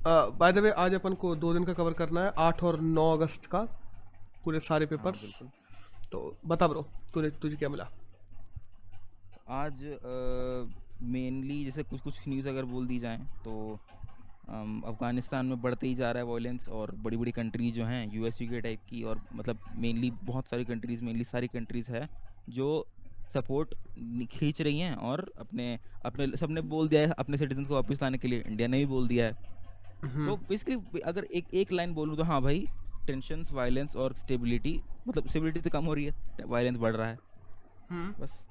By the way आज अपन को 2 दिन का कवर करना है, 8 और 9 अगस्त का, पूरे सारे हाँ पेपर्स। बिल्कुल। तो बता ब्रो, तुझे तुझे क्या मिला? आज मेनली जैसे कुछ कुछ न्यूज़ अगर बोल दी जाए तो अफगानिस्तान में बढ़ते ही जा रहा है वॉयलेंस, और बड़ी बड़ी कंट्रीज जो हैं यूएस यूके टाइप की, और मतलब मेनली बहुत सारी कंट्रीज, मेनली सारी कंट्रीज है जो सपोर्ट खींच रही हैं, और अपने अपने सबने बोल दिया है अपने सिटीजन्स को वापस लाने के लिए, इंडिया ने भी बोल दिया है। हम्म। तो बेसिकली अगर एक एक लाइन बोलूँ तो हाँ भाई, टेंशन्स, वायलेंस और स्टेबिलिटी, मतलब स्टेबिलिटी तो कम हो रही है, वायलेंस बढ़ रहा है हम्म। बस।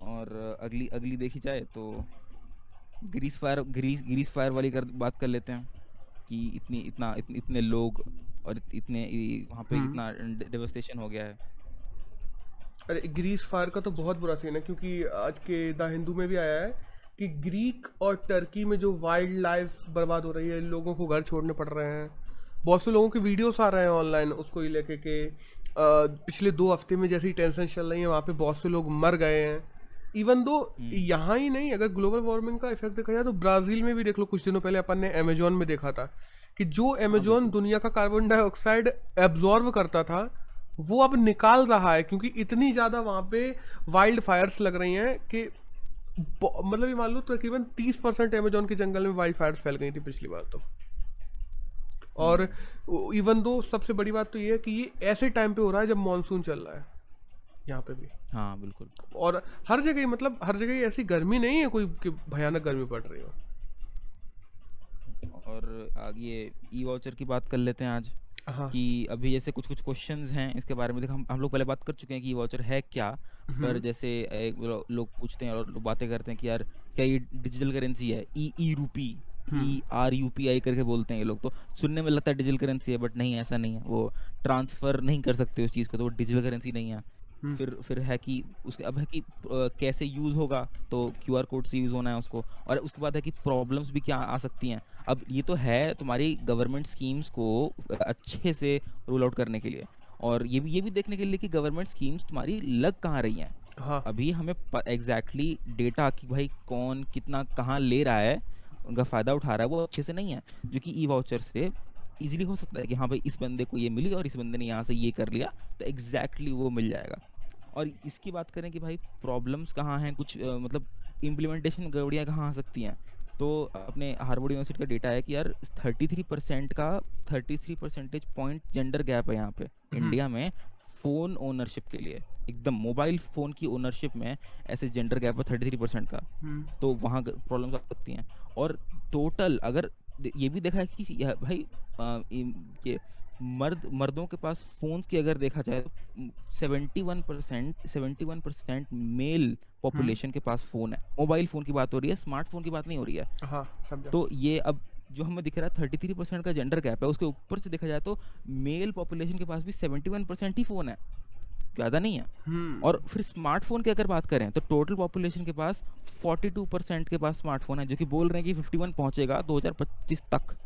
और अगली अगली देखी जाए तो ग्रीस फायर वाली बात कर लेते हैं कि इतने लोग, और वहाँ पे हम्म। इतना डेवस्टेशन हो गया है। अरे ग्रीस फायर का तो बहुत बुरा सीन है, क्योंकि आज के द हिंदू में भी आया है कि ग्रीक और टर्की में जो वाइल्ड लाइफ बर्बाद हो रही है, लोगों को घर छोड़ने पड़ रहे हैं। बहुत से लोगों के वीडियोस आ रहे हैं ऑनलाइन उसको ही लेके के पिछले 2 हफ्ते में जैसी टेंशन चल रही है वहाँ पे बहुत से लोग मर गए हैं। इवन दो हम्म। यहाँ ही नहीं, अगर ग्लोबल वार्मिंग का इफेक्ट देखा जाए तो ब्राज़ील में भी देख लो, कुछ दिनों पहले अपन ने अमेजोन में देखा था कि जो हाँ अमेजोन बिल्कुल। दुनिया का कार्बन डाइऑक्साइड एब्जॉर्ब करता था, वो अब निकाल रहा है, क्योंकि इतनी ज़्यादा वहाँ पे वाइल्ड फायर्स लग रही हैं कि मतलब ये मान लो तकरीबन 30% अमेजोन के जंगल में वाइल्ड फायर्स फैल गई थी पिछली बार तो। और हम्म। इवन दो सबसे बड़ी बात तो ये है कि ये ऐसे टाइम पे हो रहा है जब मानसून चल रहा है यहाँ पे भी। हाँ बिल्कुल। और हर जगह मतलब हर जगह ऐसी गर्मी नहीं है कोई कि भयानक गर्मी पड़ रही हो। और आगे ई वाउचर की बात कर लेते हैं आज, हाँ। कि अभी जैसे कुछ कुछ क्वेश्चंस हैं इसके बारे में। देखो हम लोग पहले बात कर चुके हैं कि ई वाउचर है क्या, पर हम्म। जैसे लोग पूछते हैं और लोग बातें करते हैं कि यार क्या ये डिजिटल करेंसी है, ई ई रूपी, हम्म। ERUPI करके बोलते हैं ये लोग, तो सुनने में लगता है डिजिटल करेंसी है, बट नहीं, ऐसा नहीं है। वो ट्रांसफर नहीं कर सकते उस चीज़ को, तो वो डिजिटल करेंसी नहीं है। हम्म। फिर है कि उसके अब है कि कैसे यूज़ होगा, तो QR कोड से यूज़ होना है उसको। और उसके बाद है कि प्रॉब्लम्स भी क्या आ सकती हैं। अब ये तो है तुम्हारी गवर्नमेंट स्कीम्स को अच्छे से रोल आउट करने के लिए, और ये भी देखने के लिए कि गवर्नमेंट स्कीम्स तुम्हारी लग कहाँ रही हैं। हाँ। अभी हमें एग्जैक्टली डेटा कि भाई कौन कितना कहाँ ले रहा है, उनका फ़ायदा उठा रहा है, वो अच्छे से नहीं है, जो कि ई वाउचर से इजीली हो सकता है कि हाँ भाई इस बंदे को ये मिली और इस बंदे ने यहाँ से ये कर लिया, तो एग्जैक्टली वो मिल जाएगा। और इसकी बात करें कि भाई प्रॉब्लम्स कहाँ हैं, कुछ मतलब इम्प्लीमेंटेशन गड़बड़ियाँ कहाँ आ सकती हैं, तो अपने हार्वर्ड यूनिवर्सिटी का डेटा है कि यार 33% पॉइंट जेंडर गैप है यहाँ पे हम्म। इंडिया में, फ़ोन ओनरशिप के लिए। एकदम मोबाइल फ़ोन की ओनरशिप में ऐसे जेंडर गैप है 33% का। हम्म। तो वहाँ प्रॉब्लम्स आ सकती हैं। और टोटल अगर ये भी देखा है कि भाई ये मर्दों के पास फोन्स की अगर देखा जाए तो 71% मेल हम्म। पॉपुलेशन के पास फोन है। मोबाइल फोन की बात हो रही है, स्मार्टफोन की बात नहीं हो रही है। हाँ समझा। तो ये अब जो हमें दिख रहा है 33% का जेंडर गैप है, उसके ऊपर से देखा जाए तो मेल पॉपुलेशन के पास भी 71% ही फोन है, ज़्यादा नहीं है। हम्म। और फिर स्मार्टफोन की अगर बात करें तो टोटल पॉपुलेशन के पास 42% के पास स्मार्टफोन है, जो कि बोल रहे हैं कि 51 पहुंचेगा 2025 तक।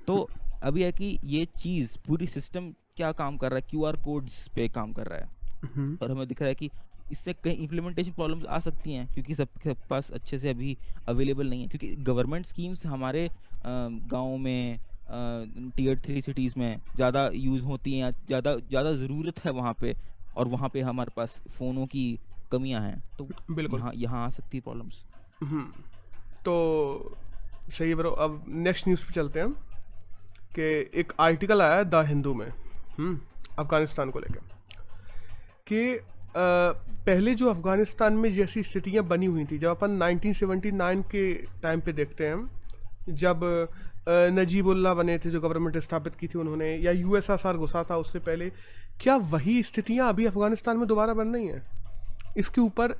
तो अभी है कि ये चीज़ पूरी सिस्टम क्या काम कर रहा है, QR कोड्स पे काम कर रहा है। हम्म। और हमें दिख रहा है कि इससे कई इम्प्लीमेंटेशन प्रॉब्लम्स आ सकती हैं, क्योंकि सबके पास अच्छे से अभी अवेलेबल नहीं है, क्योंकि गवर्नमेंट स्कीम्स हमारे गांव में, Tier 3 सिटीज़ में ज़्यादा यूज़ होती हैं, ज़्यादा ज़्यादा ज़रूरत है वहाँ पे, और वहाँ पे हमारे पास फ़ोनों की कमियां हैं, तो बिल्कुल। यहाँ यहाँ आ सकती है प्रॉब्लम्स। हम्म। तो सही है ब्रो, अब नेक्स्ट न्यूज़ पे चलते हैं कि एक आर्टिकल आया है द हिंदू में, अफगानिस्तान को लेकर कि पहले जो अफगानिस्तान में जैसी स्थितियां बनी हुई थी, जब अपन 1979 के टाइम पे देखते हैं, जब नजीबुल्लाह बने थे, जो गवर्नमेंट स्थापित की थी उन्होंने, या USSR घुसा था उससे पहले, क्या वही स्थितियां अभी अफगानिस्तान में दोबारा बन रही हैं? इसके ऊपर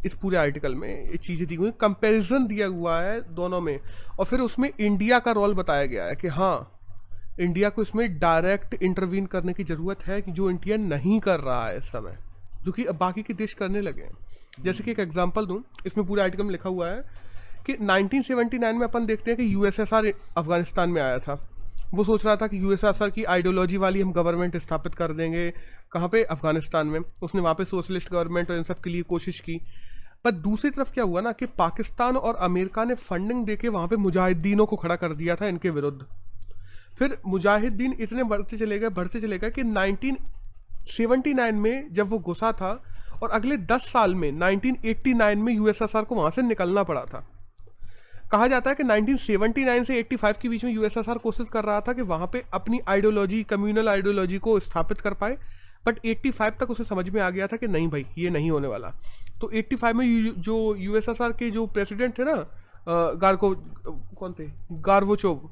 इस पूरे आर्टिकल में ये चीज़ें दी हुई, कंपैरिजन दिया हुआ है दोनों में, और फिर उसमें इंडिया का रोल बताया गया है कि हाँ, इंडिया को इसमें डायरेक्ट इंटरवीन करने की ज़रूरत है, कि जो इंडिया नहीं कर रहा है इस समय, जो कि अब बाकी के देश करने लगे हैं। जैसे कि एक एग्जांपल दूं, इसमें पूरे आर्टिकल में लिखा हुआ है कि 1979 में अपन देखते हैं कि USSR अफगानिस्तान में आया था। वो सोच रहा था कि USSR की आइडियोलॉजी वाली हम गवर्नमेंट स्थापित कर देंगे, कहाँ पे? अफगानिस्तान में। उसने वहाँ पे सोशलिस्ट गवर्नमेंट और इन सब के लिए कोशिश की। पर दूसरी तरफ क्या हुआ ना कि पाकिस्तान और अमेरिका ने फंडिंग देके वहाँ पे मुजाहिदीनों को खड़ा कर दिया था इनके विरुद्ध। फिर मुजाहिदीन इतने बढ़ते चले गए कि 1979 में जब वो घुसा था, और अगले 10 साल में 1989 में यूएसएसआर को वहाँ से निकलना पड़ा था। कहा जाता है कि 1979 से 85 के बीच में यूएसएसआर कोशिश कर रहा था कि वहाँ पे अपनी आइडियोलॉजी, कम्युनल आइडियोलॉजी को स्थापित कर पाए, बट 85 तक उसे समझ में आ गया था कि नहीं भाई, ये नहीं होने वाला। तो 85 में जो यूएसएसआर के जो प्रेसिडेंट थे ना, कौन थे, गार्बोचोव,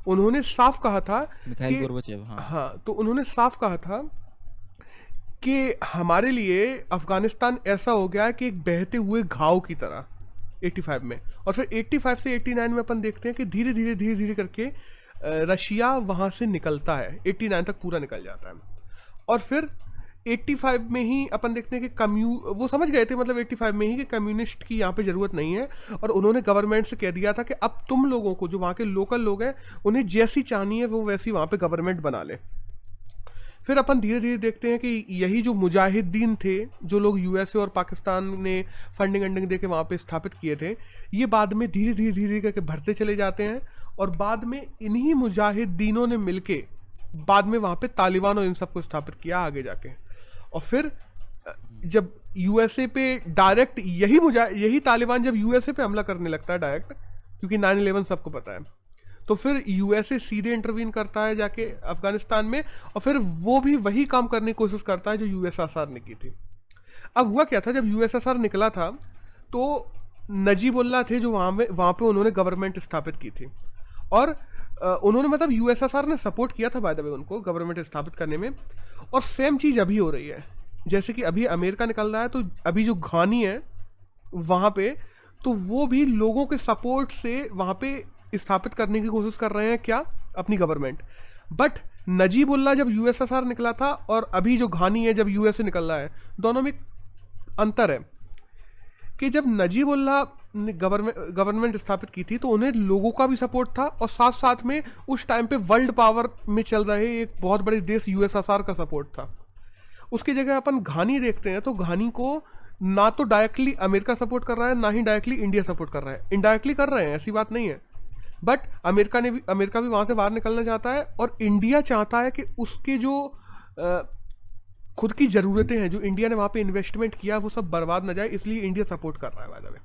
उन्होंने साफ कहा था मिखाइल गोर्बाचेव, हाँ, तो उन्होंने साफ कहा था कि हमारे लिए अफगानिस्तान ऐसा हो गया है कि एक बहते हुए घाव की तरह 85 में। और फिर 85 से 89 में अपन देखते हैं कि धीरे धीरे करके रशिया वहाँ से निकलता है, 89 तक पूरा निकल जाता है। और फिर 85 में ही अपन देखते हैं कि वो समझ गए थे, मतलब 85 में ही, कि कम्युनिस्ट की यहाँ पे ज़रूरत नहीं है, और उन्होंने गवर्नमेंट से कह दिया था कि अब तुम लोगों को, जो वहाँ के लोकल लोग हैं, उन्हें जैसी चाहनी है वो वैसी वहाँ पे गवर्नमेंट बना ले। फिर अपन धीरे धीरे देखते हैं कि यही जो मुजाहिदीन थे, जो लोग यूएसए और पाकिस्तान ने फंडिंग दे के वहाँ पे स्थापित किए थे, ये बाद में धीरे धीरे करके बढ़ते चले जाते हैं, और बाद में इन्हीं मुजाहिदीनों ने मिलके बाद में वहाँ पे तालिबान और इन सबको स्थापित किया आगे जाके। और फिर जब यूएसए पे डायरेक्ट यही तालिबान जब यूएसए पे हमला करने लगता है डायरेक्ट, क्योंकि 9/11 सबको पता है, तो फिर यूएसए सीधे इंटरवीन करता है जाके अफगानिस्तान में, और फिर वो भी वही काम करने की कोशिश करता है जो यूएसएसआर ने की थी। अब हुआ क्या था, जब यूएसएसआर निकला था तो नजीबुल्लाह थे जो वहाँ पे उन्होंने गवर्नमेंट स्थापित की थी, और उन्होंने, मतलब यूएसएसआर ने सपोर्ट किया था बाय द वे उनको गवर्नमेंट स्थापित करने में। और सेम चीज़ अभी हो रही है, जैसे कि अभी अमेरिका निकल रहा है, तो अभी जो घानी है वहाँ पे, तो वो भी लोगों के सपोर्ट से वहाँ पे स्थापित करने की कोशिश कर रहे हैं, क्या, अपनी गवर्नमेंट। बट नजीबुल्लाह जब यूएसएसआर निकला था और अभी जो घानी है जब यूएसए निकल रहा है, दोनों में अंतर है कि जब नजीबुल्लाह ने गवर्नमेंट स्थापित की थी तो उन्हें लोगों का भी सपोर्ट था, और साथ साथ में उस टाइम पे वर्ल्ड पावर में चल रहे एक बहुत बड़े देश यूएसएसआर का सपोर्ट था। उसकी जगह अपन घानी देखते हैं, तो घानी को ना तो डायरेक्टली अमेरिका सपोर्ट कर रहा है, ना ही डायरेक्टली इंडिया सपोर्ट कर रहा है। इनडायरेक्टली कर रहे हैं, ऐसी बात नहीं है, बट अमेरिका भी वहाँ से बाहर निकलना चाहता है, और इंडिया चाहता है कि उसके जो खुद की ज़रूरतें हैं, जो इंडिया ने वहाँ पे इन्वेस्टमेंट किया, वो सब बर्बाद न जाए, इसलिए इंडिया सपोर्ट कर रहा है बाय द वे।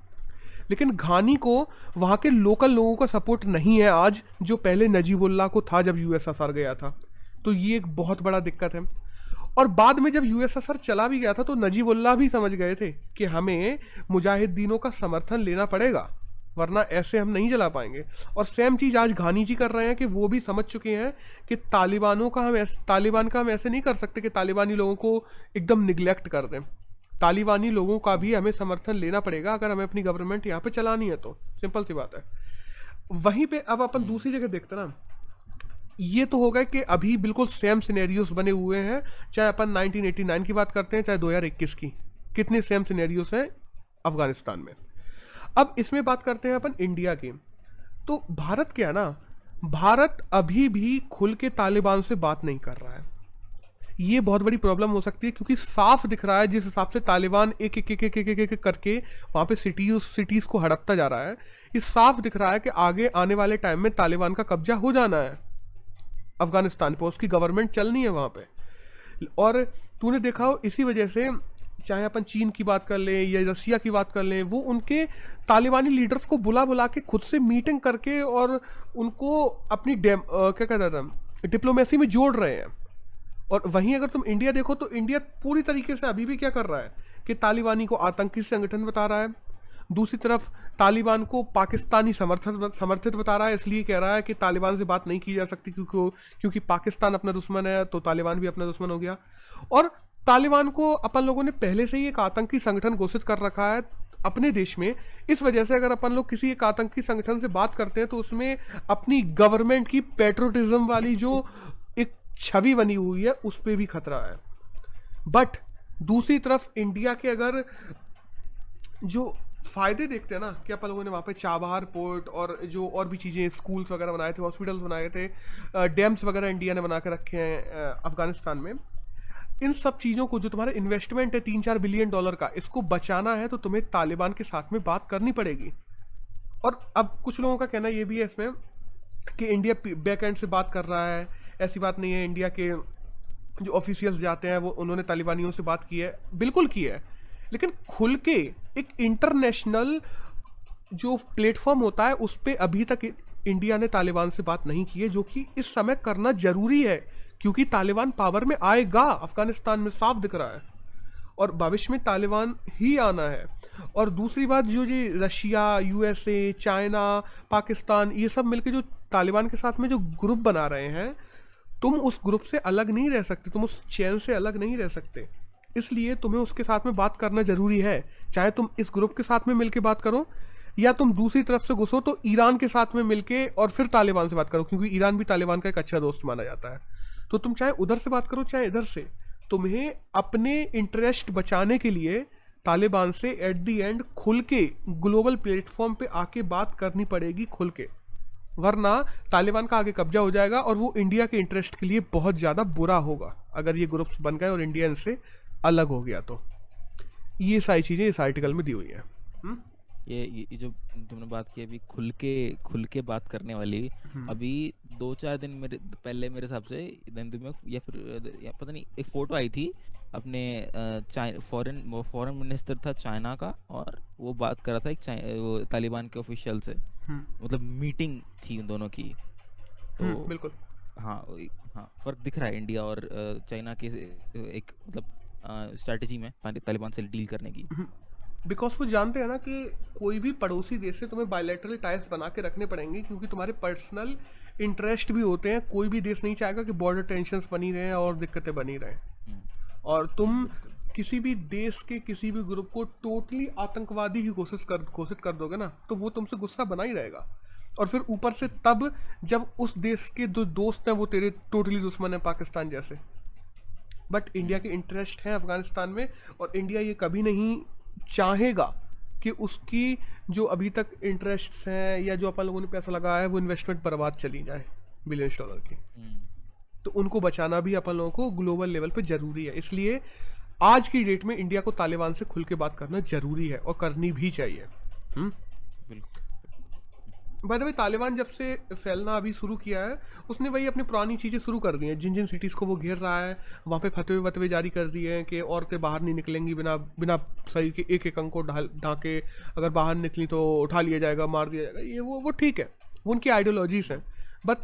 लेकिन घानी को वहाँ के लोकल लोगों का सपोर्ट नहीं है आज, जो पहले नजीबुल्लाह को था जब यूएसएसआर गया था। तो ये एक बहुत बड़ा दिक्कत है। और बाद में जब यूएसएसआर चला भी गया था तो नजीबुल्लाह भी समझ गए थे कि हमें मुजाहिदीनों का समर्थन लेना पड़ेगा, वरना ऐसे हम नहीं चला पाएंगे। और सेम चीज़ आज घानी जी कर रहे हैं कि वो भी समझ चुके हैं कि तालिबान का हम ऐसे नहीं कर सकते कि तालिबानी लोगों को एकदम निगलेक्ट कर दें। तालिबानी लोगों का भी हमें समर्थन लेना पड़ेगा अगर हमें अपनी गवर्नमेंट यहाँ पे चलानी है, तो सिंपल सी बात है। वहीं पे अब अपन दूसरी जगह देखते ना, ये तो होगा कि अभी बिल्कुल सेम सिनेरियोस बने हुए हैं, चाहे अपन 1989 की बात करते हैं चाहे 2021 की, कितने सेम सिनेरियोस हैं अफगानिस्तान में। अब इसमें बात करते हैं अपन इंडिया की, तो भारत क्या ना, भारत अभी भी खुल के तालिबान से बात नहीं कर रहा है। ये बहुत बड़ी प्रॉब्लम हो सकती है, क्योंकि साफ दिख रहा है जिस हिसाब से तालिबान एक करके वहाँ पे सिटीज़ को हड़पता जा रहा है, ये साफ दिख रहा है कि आगे आने वाले टाइम में तालिबान का कब्जा हो जाना है अफगानिस्तान पर, उसकी गवर्नमेंट चलनी है वहाँ पे। और तूने देखा हो इसी वजह से, चाहे अपन चीन की बात कर लें या रसिया की बात कर लें, वो उनके तालिबानी लीडर्स को बुला के खुद से मीटिंग करके और उनको अपनी क्या कहता था, डिप्लोमेसी में जोड़ रहे हैं। और वहीं अगर तुम इंडिया देखो तो इंडिया पूरी तरीके से अभी भी क्या कर रहा है कि तालिबानी को आतंकी संगठन बता रहा है, दूसरी तरफ तालिबान को पाकिस्तानी समर्थित बता रहा है, इसलिए कह रहा है कि तालिबान से बात नहीं की जा सकती क्योंकि पाकिस्तान अपना दुश्मन है, तो तालिबान भी अपना दुश्मन हो गया। और तालिबान को अपन लोगों ने पहले से ही एक आतंकी संगठन घोषित कर रखा है अपने देश में। इस वजह से अगर अपन लोग किसी एक आतंकी संगठन से बात करते हैं तो उसमें अपनी गवर्नमेंट की पेट्रोटिज्म वाली जो एक छवि बनी हुई है उस पर भी खतरा है। बट दूसरी तरफ इंडिया के अगर जो फायदे देखते हैं ना, कि अपन लोगों ने वहाँ पे चाबहार पोर्ट और जो और भी चीज़ें, स्कूल्स वगैरह बनाए थे, हॉस्पिटल्स बनाए थे, डैम्स वगैरह इंडिया ने बना के रखे हैं अफगानिस्तान में। इन सब चीज़ों को, जो तुम्हारा इन्वेस्टमेंट है $3-4 बिलियन का, इसको बचाना है तो तुम्हें तालिबान के साथ में बात करनी पड़ेगी। और अब कुछ लोगों का कहना ये भी है इसमें कि इंडिया बैक एंड से बात कर रहा है। ऐसी बात नहीं है, इंडिया के जो ऑफिशियल्स जाते हैं वो उन्होंने तालिबानियों से बात की है, बिल्कुल की है, लेकिन खुल के एक इंटरनेशनल जो प्लेटफॉर्म होता है उस पर अभी तक इंडिया ने तालिबान से बात नहीं की है, जो कि इस समय करना जरूरी है, क्योंकि तालिबान पावर में आएगा, अफगानिस्तान में साफ दिख रहा है, और भविष्य में तालिबान ही आना है। और दूसरी बात, जो ये रशिया, यूएसए, चाइना, पाकिस्तान, ये सब मिलके जो तालिबान के साथ में जो ग्रुप बना रहे हैं, तुम उस ग्रुप से अलग नहीं रह सकते, तुम उस चैन से अलग नहीं रह सकते, इसलिए तुम्हें उसके साथ में बात करना जरूरी है। चाहे तुम इस ग्रुप के साथ में मिलके बात करो, या तुम दूसरी तरफ से घुसो तो ईरान के साथ में मिलके और फिर तालिबान से बात करो, क्योंकि ईरान भी तालिबान का एक अच्छा दोस्त माना जाता है। तो तुम चाहे उधर से बात करो चाहे इधर से, तुम्हें अपने इंटरेस्ट बचाने के लिए तालिबान से एट दी एंड खुल के ग्लोबल प्लेटफॉर्म पे आके बात करनी पड़ेगी खुल के, वरना तालिबान का आगे कब्जा हो जाएगा और वो इंडिया के इंटरेस्ट के लिए बहुत ज़्यादा बुरा होगा अगर ये ग्रुप्स बन गए और इंडिया इनसे अलग हो गया तो। ये सारी चीज़ें इस आर्टिकल में दी हुई हैं। ये जो तुमने बात की अभी खुल के बात करने वाली, अभी 2-4 दिन मेरे पहले मेरे हिसाब से हिंदू में या फिर या पता नहीं, एक फोटो आई थी अपने फॉरेन मिनिस्टर था चाइना का, और वो बात कर रहा था एक वो तालिबान के ऑफिशियल से, मतलब मीटिंग थी उन दोनों की। तो बिल्कुल हाँ फर्क दिख रहा है इंडिया और चाइना के एक मतलब स्ट्रेटजी में तालिबान से डील करने की। बिकॉज वो जानते हैं ना कि कोई भी पड़ोसी देश से तुम्हें बायलैटरल टाइज बना के रखने पड़ेंगे, क्योंकि तुम्हारे पर्सनल इंटरेस्ट भी होते हैं। कोई भी देश नहीं चाहेगा कि बॉर्डर टेंशन्स बनी रहें और दिक्कतें बनी रहें, और तुम किसी भी देश के किसी भी ग्रुप को टोटली आतंकवादी की घोषित कर दोगे ना, तो वो तुमसे गुस्सा बना ही रहेगा। और फिर ऊपर से तब जब उस देश के जो दोस्त हैं वो तेरे टोटली दुश्मन है, पाकिस्तान जैसे। बट इंडिया के इंटरेस्ट हैं अफगानिस्तान में, और इंडिया ये कभी नहीं चाहेगा कि उसकी जो अभी तक इंटरेस्ट्स हैं या जो अपन लोगों ने पैसा लगाया है वो इन्वेस्टमेंट बर्बाद चली जाए बिलियंस डॉलर की। तो उनको बचाना भी अपन लोगों को ग्लोबल लेवल पे जरूरी है। इसलिए आज की डेट में इंडिया को तालिबान से खुल के बात करना जरूरी है और करनी भी चाहिए। बिल्कुल। बाय द वे, तालिबान जब से फैलना अभी शुरू किया है, उसने वही अपनी पुरानी चीज़ें शुरू कर दी हैं। जिन जिन सिटीज़ को वो घेर रहा है वहाँ पे फतवे वतवे जारी कर दिए हैं कि औरतें बाहर नहीं निकलेंगी बिना शरीर के एक अंग को ढाके, अगर बाहर निकली तो उठा लिया जाएगा, मार दिया जाएगा। ये वो ठीक है, वो उनकी आइडियोलॉजीज़ हैं। बट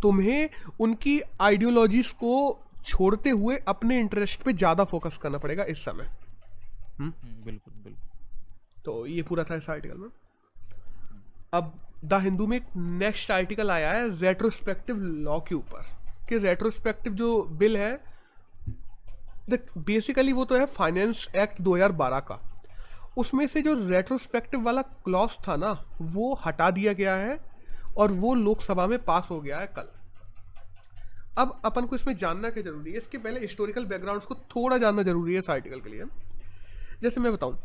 तुम्हें उनकी आइडियोलॉजीज़ को छोड़ते हुए अपने इंटरेस्ट पे ज़्यादा फोकस करना पड़ेगा इस समय। बिल्कुल। तो ये पूरा था इस आर्टिकल में। अब द हिंदू में एक नेक्स्ट आर्टिकल आया है रेट्रोस्पेक्टिव लॉ के ऊपर, कि रेट्रोस्पेक्टिव जो बिल है, बेसिकली वो तो है फाइनेंस एक्ट 2012 का। उसमें से जो रेट्रोस्पेक्टिव वाला क्लॉज था ना, वो हटा दिया गया है और वो लोकसभा में पास हो गया है कल। अब अपन को इसमें जानना क्या जरूरी है, इसके पहले हिस्टोरिकल बैकग्राउंड्स को थोड़ा जानना जरूरी है इस आर्टिकल के लिए। जैसे मैं बताऊं,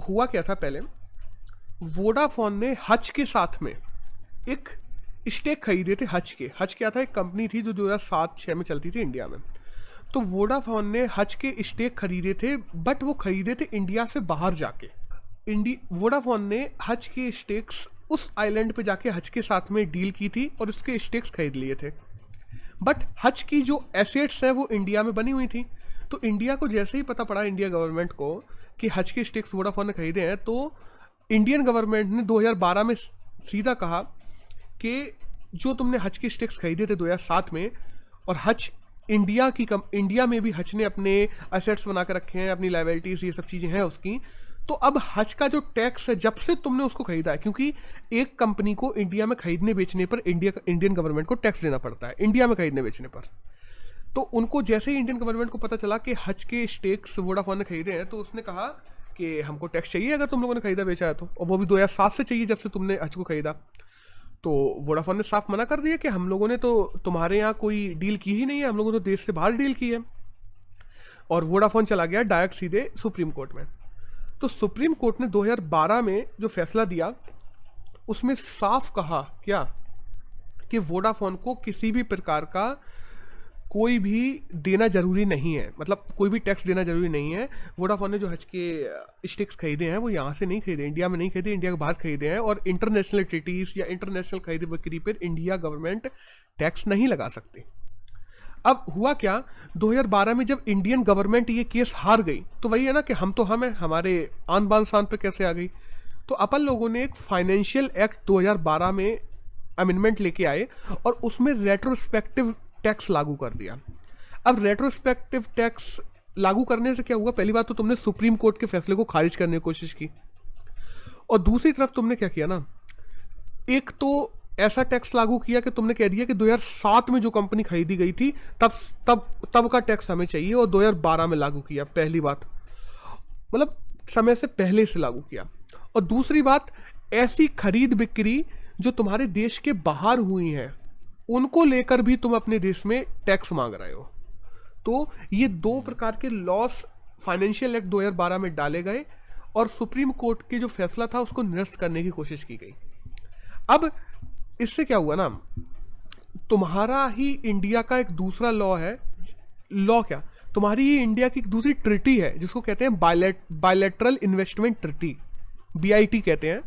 हुआ क्या था पहले, वोडाफोन ने हच के साथ में एक स्टेक खरीदे थे। हच क्या था, एक कंपनी थी जो 2007-06 में चलती थी इंडिया में। तो वोडाफोन ने हच के स्टेक खरीदे थे, बट वो खरीदे थे इंडिया से बाहर जाके। वोडाफोन ने हच के स्टेक्स उस आइलैंड पे जाके हच के साथ में डील की थी और उसके स्टेक्स खरीद लिए थे। बट हच की जो एसेट्स हैं वो इंडिया में बनी हुई थी। तो इंडिया को जैसे ही पता पड़ा, इंडिया गवर्नमेंट को, कि हच के स्टेक्स वोडाफोन ने खरीदे हैं, तो इंडियन गवर्नमेंट ने 2012 में सीधा कहा कि जो तुमने हच के स्टेक्स खरीदे थे 2007 में, और हच इंडिया में भी हच ने अपने एसेट्स बना कर रखे हैं, अपनी लायबिलिटीज, ये सब चीज़ें हैं उसकी। तो अब हच का जो टैक्स है, जब से तुमने उसको खरीदा है, क्योंकि एक कंपनी को इंडिया में खरीदने बेचने पर इंडियन गवर्नमेंट को टैक्स देना पड़ता है, इंडिया में खरीदने बेचने पर। तो उनको जैसे ही इंडियन गवर्नमेंट को पता चला कि हच के स्टेक्स वोडाफोन ने खरीदे हैं, तो उसने कहा कि हमको टैक्स चाहिए अगर तुम लोगों ने खरीदा बेचा है तो, और वो भी 2007 से चाहिए जब से तुमने हच को खरीदा। तो वोडाफोन ने साफ मना कर दिया कि हम लोगों ने तो तुम्हारे यहाँ कोई डील की ही नहीं है, हम लोगों ने तो देश से बाहर डील की है। और वोडाफोन चला गया डायरेक्ट सीधे सुप्रीम कोर्ट में। तो सुप्रीम कोर्ट ने 2012 में जो फैसला दिया, उसमें साफ कहा क्या कि वोडाफोन को किसी भी प्रकार का कोई भी देना जरूरी नहीं है, मतलब कोई भी टैक्स देना जरूरी नहीं है। वोडाफोन ने जो हज के स्टिक्स खरीदे हैं वो यहाँ से नहीं खरीदे, इंडिया में नहीं खरीदे, इंडिया के बाहर खरीदे हैं, और इंटरनेशनल ट्रीटीज या इंटरनेशनल खरीदी बिक्री पर इंडिया गवर्नमेंट टैक्स नहीं लगा सकती। अब हुआ क्या, 2012 में जब इंडियन गवर्नमेंट ये केस हार गई, तो वही है ना कि हम तो हम है, हमारे आन बान शान पे कैसे आ गई। तो अपन लोगों ने एक फाइनेंशियल एक्ट 2012 में अमेंडमेंट लेके आए और उसमें रेट्रोस्पेक्टिव टैक्स लागू कर दिया। अब रेट्रोस्पेक्टिव टैक्स लागू करने से क्या हुआ, पहली बात तो तुमने सुप्रीम कोर्ट के फैसले को खारिज करने की कोशिश की, और दूसरी तरफ तुमने क्या किया ना, एक तो ऐसा टैक्स लागू किया कि तुमने कह दिया कि 2007 में जो कंपनी खरीदी गई थी तब का टैक्स हमें चाहिए, और 2012 में लागू किया। पहली बात मतलब समय से पहले से लागू किया। और दूसरी बात, ऐसी खरीद बिक्री जो तुम्हारे देश के बाहर हुई हैं उनको लेकर भी तुम अपने देश में टैक्स मांग रहे हो। तो ये दो प्रकार के लॉस फाइनेंशियल एक्ट 2012 में डाले गए और सुप्रीम कोर्ट के जो फैसला था उसको निरस्त करने की कोशिश की गई। अब इससे क्या हुआ ना, तुम्हारा ही इंडिया का एक दूसरा लॉ है, लॉ क्या, तुम्हारी ही इंडिया की एक दूसरी ट्रिटी है जिसको कहते हैं बायलैटरल इन्वेस्टमेंट ट्रिटी, BIT कहते हैं,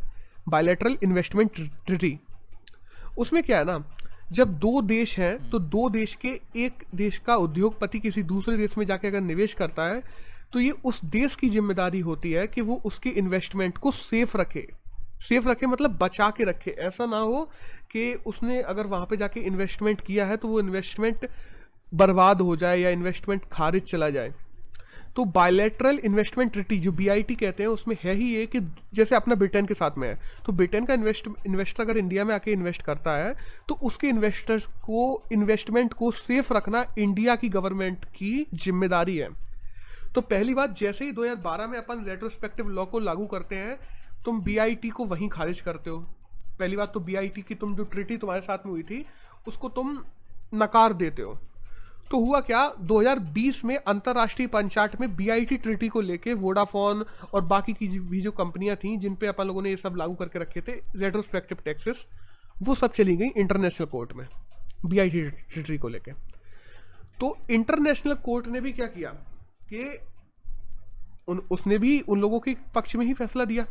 बायलैटरल इन्वेस्टमेंट ट्रिटी। उसमें क्या है ना, जब दो देश हैं तो दो देश के, एक देश का उद्योगपति किसी दूसरे देश में जाके अगर निवेश करता है तो ये उस देश की जिम्मेदारी होती है कि वो उसके इन्वेस्टमेंट को सेफ रखे। सेफ रखे मतलब बचा के रखे, ऐसा ना हो कि उसने अगर वहाँ पे जाके इन्वेस्टमेंट किया है तो वो इन्वेस्टमेंट बर्बाद हो जाए या इन्वेस्टमेंट खारिज चला जाए। तो बायलैटरल इन्वेस्टमेंट ट्रिटी जो BIT कहते हैं उसमें है ही ये कि जैसे अपना ब्रिटेन के साथ में है, तो ब्रिटेन का इन्वेस्टर अगर इंडिया में आके इन्वेस्ट करता है तो उसके इन्वेस्टर्स को इन्वेस्टमेंट को सेफ रखना इंडिया की गवर्नमेंट की जिम्मेदारी है। तो पहली बात, जैसे ही 2012 में अपन रेट्रोस्पेक्टिव लॉ को लागू करते हैं तुम BIT को वहीं खारिज करते हो। पहली बात तो BIT की तुम जो ट्रिटी तुम्हारे साथ में हुई थी उसको तुम नकार देते हो। तो हुआ क्या, 2020 में अंतर्राष्ट्रीय पंचायत में BIT ट्रिटी को लेके वोडाफोन और बाकी की भी जो कंपनियां थी जिन पे अपन लोगों ने ये सब लागू करके रखे थे रेट्रोस्पेक्टिव टैक्सेस, वो सब चली गई इंटरनेशनल कोर्ट में BIT ट्रिटी को लेके। तो इंटरनेशनल कोर्ट ने भी क्या किया कि उसने भी उन लोगों के पक्ष में ही फैसला दिया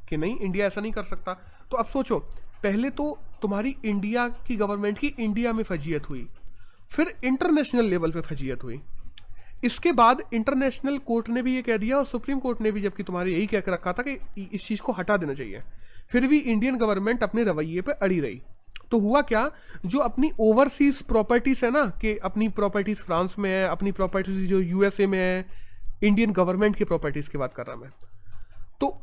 कि नहीं, इंडिया ऐसा नहीं कर सकता। तो अब सोचो, पहले तो तुम्हारी इंडिया की गवर्नमेंट की इंडिया में फजीयत हुई, फिर इंटरनेशनल लेवल पे फजीयत हुई, इसके बाद इंटरनेशनल कोर्ट ने भी ये कह दिया और सुप्रीम कोर्ट ने भी, जबकि तुम्हारे यही कह रखा था कि इस चीज़ को हटा देना चाहिए, फिर भी इंडियन गवर्नमेंट अपने रवैये पे अड़ी रही। तो हुआ क्या, जो अपनी ओवरसीज प्रॉपर्टीज है ना, कि अपनी प्रॉपर्टीज फ्रांस में है, अपनी प्रॉपर्टीज जो USA में है, इंडियन गवर्नमेंट की प्रॉपर्टीज की बात कर रहा मैं, तो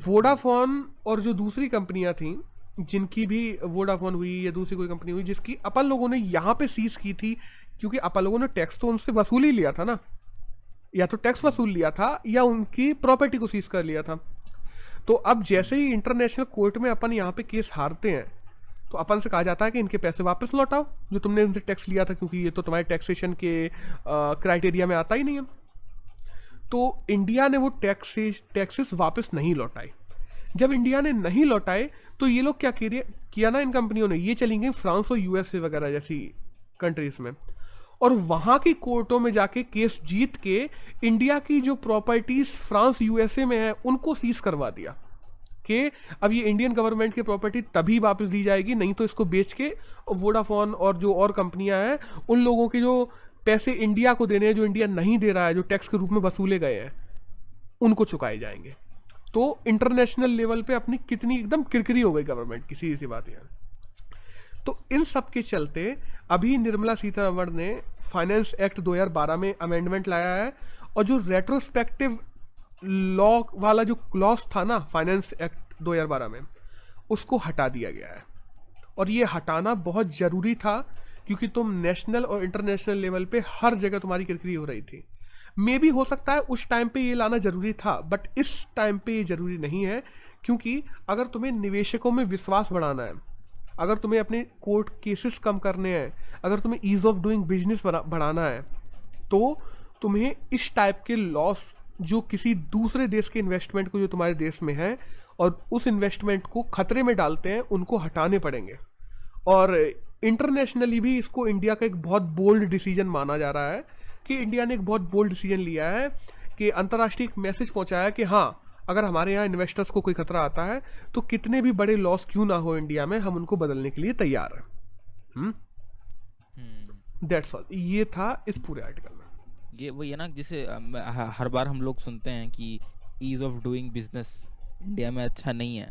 वोडाफोन और जो दूसरी कंपनियां थी जिनकी भी वोडाफोन हुई या दूसरी कोई कंपनी हुई जिसकी अपन लोगों ने यहाँ पे सीज की थी, क्योंकि अपन लोगों ने टैक्स तो उनसे वसूल ही लिया था ना, या तो टैक्स वसूल लिया था या उनकी प्रॉपर्टी को सीज कर लिया था। तो अब जैसे ही इंटरनेशनल कोर्ट में अपन यहाँ पे केस हारते हैं तो अपन से कहा जाता है कि इनके पैसे वापस लौटाओ जो तुमने इनसे टैक्स लिया था, क्योंकि ये तो तुम्हारे टैक्सेशन के क्राइटेरिया में आता ही नहीं है। तो इंडिया ने वो टैक्सेस वापस नहीं लौटाए। जब इंडिया ने नहीं लौटाए तो ये लोग क्या किया ना, इन कंपनियों ने ये चली गई फ्रांस और USA वगैरह जैसी कंट्रीज में, और वहाँ की कोर्टों में जाके केस जीत के इंडिया की जो प्रॉपर्टीज फ्रांस USA में है उनको सीज करवा दिया कि अब ये इंडियन गवर्नमेंट की प्रॉपर्टी तभी वापस दी जाएगी, नहीं तो इसको बेच के वोडाफोन और जो और कंपनियां हैं उन लोगों के जो पैसे इंडिया को देने हैं, जो इंडिया नहीं दे रहा है, जो टैक्स के रूप में वसूले गए हैं, उनको चुकाए जाएंगे। तो इंटरनेशनल लेवल पे अपनी कितनी एकदम किरकिरी हो गई गवर्नमेंट की, सीधी सी बात है। तो इन सब के चलते अभी निर्मला सीतारमण ने फाइनेंस एक्ट 2012 में अमेंडमेंट लाया है, और जो रेट्रोस्पेक्टिव लॉ वाला जो क्लॉज था ना फाइनेंस एक्ट 2012 में, उसको हटा दिया गया है। और ये हटाना बहुत ज़रूरी था क्योंकि तुम नेशनल और इंटरनेशनल लेवल पे हर जगह तुम्हारी किरकिरी हो रही थी। मे भी हो सकता है उस टाइम पे ये लाना जरूरी था, बट इस टाइम पे ये जरूरी नहीं है, क्योंकि अगर तुम्हें निवेशकों में विश्वास बढ़ाना है, अगर तुम्हें अपने कोर्ट केसेस कम करने हैं, अगर तुम्हें ईज ऑफ डूइंग बिजनेस बढ़ाना है, तो तुम्हें इस टाइप के लॉस जो किसी दूसरे देश के इन्वेस्टमेंट को जो तुम्हारे देश में है और उस इन्वेस्टमेंट को खतरे में डालते हैं, उनको हटाने पड़ेंगे। और इंटरनेशनली भी इसको इंडिया का एक बहुत बोल्ड डिसीजन माना जा रहा है कि इंडिया ने एक बहुत बोल्ड डिसीजन लिया है कि अंतर्राष्ट्रीय एक मैसेज पहुंचाया कि हाँ, अगर हमारे यहाँ इन्वेस्टर्स को कोई खतरा आता है तो कितने भी बड़े लॉस क्यों ना हो इंडिया में, हम उनको बदलने के लिए तैयार हैं। That's all. ये था इस पूरे आर्टिकल में। ये वही है ना, जिसे हर बार हम लोग सुनते हैं कि ease of doing business India में अच्छा नहीं है।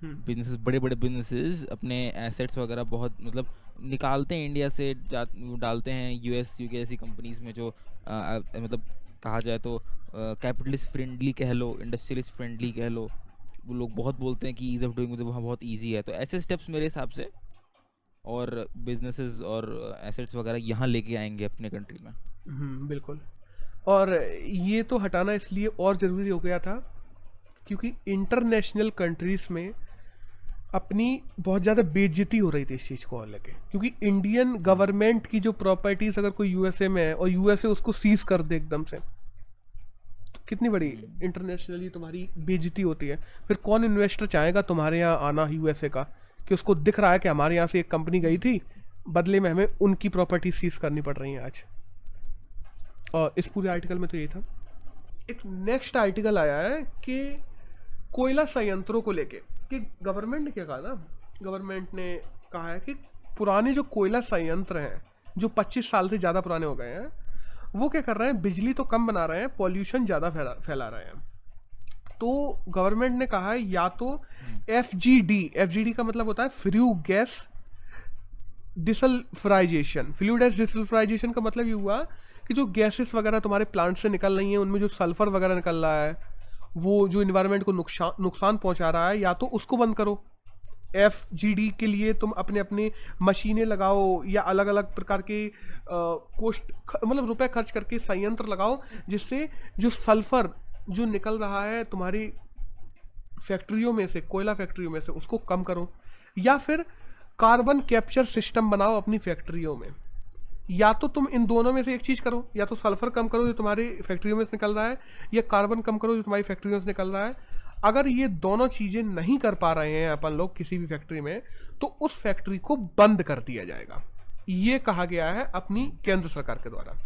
बिजनेसेस, बड़े बड़े बिजनेसेस अपने एसेट्स वगैरह बहुत मतलब निकालते हैं इंडिया से, डालते हैं यूएस यूके ऐसी कंपनीज में जो मतलब कहा जाए तो कैपिटलिस्ट फ्रेंडली कह लो, इंडस्ट्रियलिस्ट फ्रेंडली कह लो। वो लोग बहुत बोलते हैं कि ईज ऑफ डूइंग वहाँ बहुत ईजी है। तो ऐसे स्टेप्स मेरे हिसाब से और बिजनेसेस और एसेट्स वगैरह यहाँ लेके आएंगे अपने कंट्री में। बिल्कुल। और ये तो हटाना इसलिए और ज़रूरी हो गया था क्योंकि इंटरनेशनल कंट्रीज में अपनी बहुत ज़्यादा बेइज्जती हो रही थी इस चीज़ को लेके, क्योंकि इंडियन गवर्नमेंट की जो प्रॉपर्टीज अगर कोई यूएसए में है और यूएसए उसको सीज कर दे एकदम से, तो कितनी बड़ी इंटरनेशनली तुम्हारी बेइज्जती होती है। फिर कौन इन्वेस्टर चाहेगा तुम्हारे यहाँ आना यूएसए का, कि उसको दिख रहा है कि हमारे यहाँ से एक कंपनी गई थी, बदले में हमें उनकी प्रॉपर्टी सीज करनी पड़ रही है आज। और इस पूरे आर्टिकल में तो यही था। एक नेक्स्ट आर्टिकल आया है कि कोयला संयंत्रों को लेके कि गवर्नमेंट ने क्या कहा ना, गवर्नमेंट ने कहा है कि पुराने जो कोयला संयंत्र हैं जो 25 साल से ज़्यादा पुराने हो गए हैं, वो क्या कर रहे हैं, बिजली तो कम बना रहे हैं, पॉल्यूशन ज़्यादा फैला रहे हैं। तो गवर्नमेंट ने कहा है या तो एफजीडी का मतलब होता है फ्लू गैस डिसल्फ्राइजेशन। फ्लू गैस डिसल्फ्राइजेशन का मतलब ये हुआ कि जो गैसेस वगैरह तुम्हारे प्लांट से निकल रही हैं उनमें जो सल्फर वगैरह निकल रहा है, वो जो इन्वायरमेंट को नुकसान पहुंचा रहा है, या तो उसको बंद करो। एफजीडी के लिए तुम अपने अपने मशीनें लगाओ या अलग अलग प्रकार के कोस्ट मतलब रुपए खर्च करके संयंत्र लगाओ, जिससे जो सल्फर जो निकल रहा है तुम्हारी फैक्ट्रियों में से, कोयला फैक्ट्रियों में से, उसको कम करो। या फिर कार्बन कैप्चर सिस्टम बनाओ अपनी फैक्ट्रियों में। या तो तुम इन दोनों में से एक चीज़ करो, या तो सल्फर कम करो जो तुम्हारी फैक्ट्रियों में से निकल रहा है, या कार्बन कम करो जो तुम्हारी फैक्ट्रियों से निकल रहा है। अगर ये दोनों चीज़ें नहीं कर पा रहे हैं अपन लोग किसी भी फैक्ट्री में, तो उस फैक्ट्री को बंद कर दिया जाएगा। ये कहा गया है अपनी केंद्र सरकार के द्वारा।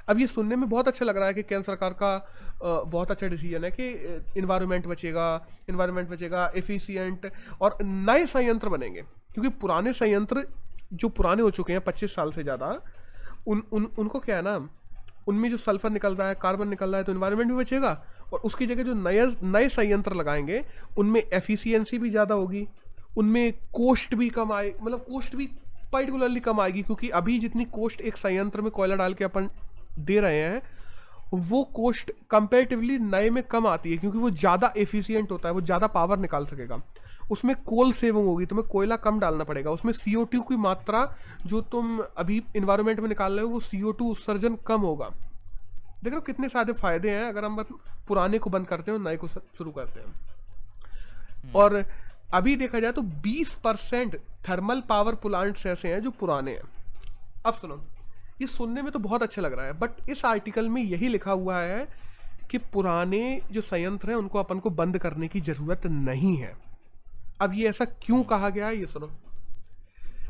अब ये सुनने में बहुत अच्छा लग रहा है कि केंद्र सरकार का बहुत अच्छा डिसीजन है कि इन्वायरमेंट बचेगा, एफिशिएंट और नए संयंत्र बनेंगे। क्योंकि पुराने संयंत्र जो पुराने हो चुके हैं 25 साल से ज़्यादा, उनको क्या है ना, उनमें जो सल्फर निकल रहा है, कार्बन निकल रहा है, तो इन्वायरमेंट भी बचेगा और उसकी जगह जो नए संयंत्र लगाएंगे उनमें एफिशिएंसी भी ज़्यादा होगी, उनमें कोस्ट भी कम आए, मतलब कोस्ट भी पर्टिकुलरली कम आएगी। क्योंकि अभी जितनी कोस्ट एक संयंत्र में कोयला डाल के अपन दे रहे हैं, वो कोस्ट कंपेरेटिवली नए में कम आती है, क्योंकि वो ज़्यादा एफिशिएंट होता है, वो ज़्यादा पावर निकाल सकेगा। उसमें कोल सेविंग होगी, तुम्हें कोयला कम डालना पड़ेगा। उसमें CO2 की मात्रा जो तुम अभी इन्वायरमेंट में निकाल रहे हो, वो CO2 उत्सर्जन कम होगा। देख रहे हो कितने सारे फायदे हैं अगर हम पुराने को बंद करते हैं और नए को शुरू करते हैं। और अभी देखा जाए तो 20% थर्मल पावर प्लांट्स ऐसे हैं जो पुराने हैं। अब सुनो, ये सुनने में तो बहुत अच्छा लग रहा है, बट इस आर्टिकल में यही लिखा हुआ है कि पुराने जो संयंत्र हैं उनको अपन को बंद करने की जरूरत नहीं है। अब ये ऐसा क्यों कहा गया है, ये सुनो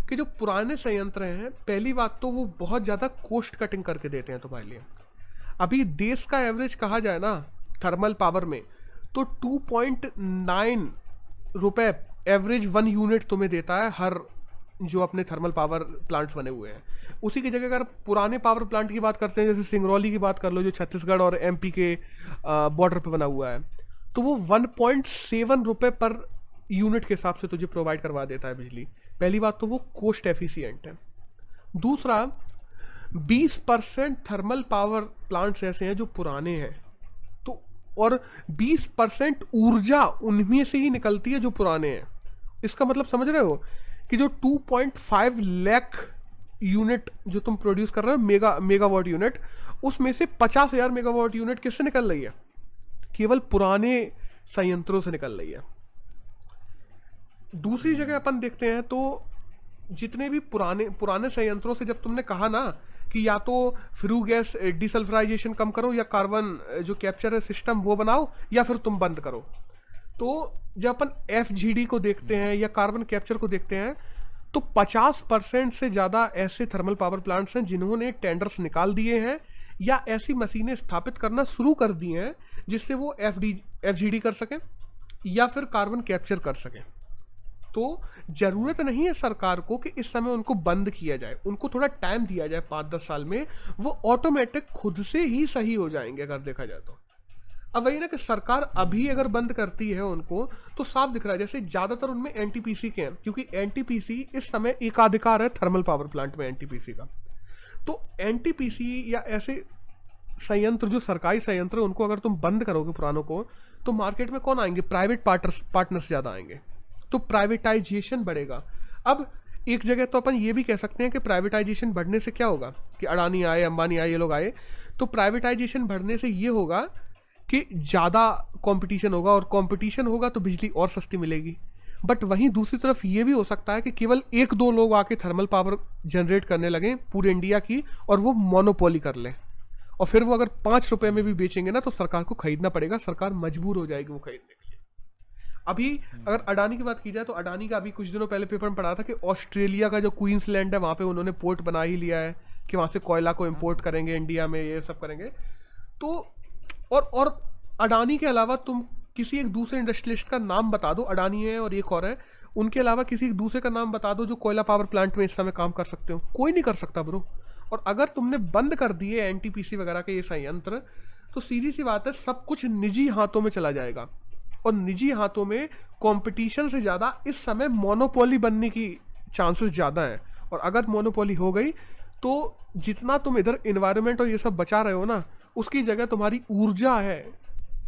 कि जो पुराने संयंत्र हैं, पहली बात तो वो बहुत ज़्यादा कोस्ट कटिंग करके देते हैं तुम्हारे लिए। अभी देश का एवरेज कहा जाए ना थर्मल पावर में, तो 2.9 रुपए एवरेज 1 यूनिट तुम्हें देता है हर जो अपने थर्मल पावर प्लांट्स बने हुए हैं। उसी की जगह अगर पुराने पावर प्लांट की बात करते हैं, जैसे सिंगरौली की बात कर लो जो छत्तीसगढ़ और MP के बॉर्डर पे बना हुआ है, तो वो 1.7 रुपए पर यूनिट के हिसाब से तुझे प्रोवाइड करवा देता है बिजली। पहली बात तो वो कोस्ट एफिशिएंट है। दूसरा, 20% थर्मल पावर प्लांट्स ऐसे हैं जो पुराने हैं, तो और 20% ऊर्जा उनमें से ही निकलती है जो पुराने हैं। इसका मतलब समझ रहे हो कि जो 2.5 लाख यूनिट जो तुम प्रोड्यूस कर रहे हो मेगावाट यूनिट, उसमें से 50,000 मेगावाट यूनिट किससे निकल रही है? केवल पुराने संयंत्रों से निकल रही है। दूसरी जगह अपन देखते हैं तो जितने भी पुराने संयंत्रों से जब तुमने कहा ना कि या तो फ्लू गैस डिसल्फ्राइजेशन कम करो, या कार्बन जो कैप्चर है सिस्टम वो बनाओ, या फिर तुम बंद करो, तो जब अपन FGD को देखते हैं या कार्बन कैप्चर को देखते हैं, तो 50% से ज़्यादा ऐसे थर्मल पावर प्लांट्स हैं जिन्होंने टेंडर्स निकाल दिए हैं या ऐसी मशीनें स्थापित करना शुरू कर दी हैं जिससे वो एफजीडी कर सकें या फिर कार्बन कैप्चर कर सकें। तो ज़रूरत नहीं है सरकार को कि इस समय उनको बंद किया जाए, उनको थोड़ा टाइम दिया जाए, 5-10 साल में वो ऑटोमेटिक खुद से ही सही हो जाएंगे अगर देखा जाए तो। अब वही ना कि सरकार अभी अगर बंद करती है उनको तो साफ दिख रहा है, जैसे ज़्यादातर उनमें एनटीपीसी के हैं, क्योंकि एनटीपीसी इस समय एकाधिकार है थर्मल पावर प्लांट में एनटीपीसी का। तो एनटीपीसी या ऐसे संयंत्र जो सरकारी संयंत्र उनको अगर तुम बंद करोगे पुरानों को, तो मार्केट में कौन आएंगे? प्राइवेट पार्टनर्स ज़्यादा आएंगे, तो प्राइवेटाइजेशन बढ़ेगा। अब एक जगह तो अपन ये भी कह सकते हैं कि प्राइवेटाइजेशन बढ़ने से क्या होगा कि अडानी आए, अंबानी आए, ये लोग आए, तो प्राइवेटाइजेशन बढ़ने से ये होगा कि ज़्यादा कंपटीशन होगा, और कंपटीशन होगा तो बिजली और सस्ती मिलेगी। बट वहीं दूसरी तरफ ये भी हो सकता है कि केवल 1-2 लोग आके थर्मल पावर जनरेट करने लगें पूरे इंडिया की, और वो मोनोपोली कर लें, और फिर वो अगर 5 रुपए में भी बेचेंगे ना तो सरकार को खरीदना पड़ेगा, सरकार मजबूर हो जाएगी वो खरीदने के लिए। अभी अगर अडानी की बात की जाए तो अडानी का अभी कुछ दिनों पहले पेपर में पढ़ा था कि ऑस्ट्रेलिया का जो क्वींसलैंड है वहाँ पे उन्होंने पोर्ट बना ही लिया है कि वहाँ से कोयला को इंपोर्ट करेंगे इंडिया में, ये सब करेंगे। तो और अडानी के अलावा तुम किसी एक दूसरे इंडस्ट्रियलिस्ट का नाम बता दो, अडानी है और एक और है, उनके अलावा किसी एक दूसरे का नाम बता दो जो कोयला पावर प्लांट में इस समय काम कर सकते हो। कोई नहीं कर सकता ब्रो। और अगर तुमने बंद कर दिए एनटीपीसी वगैरह के ये संयंत्र, तो सीधी सी बात है सब कुछ निजी हाथों में चला जाएगा, और निजी हाथों में कंपटीशन से ज़्यादा इस समय मोनोपोली बनने की चांसेस ज़्यादा हैं। और अगर मोनोपोली हो गई तो जितना तुम इधर इन्वायरमेंट और ये सब बचा रहे हो ना, उसकी जगह तुम्हारी ऊर्जा है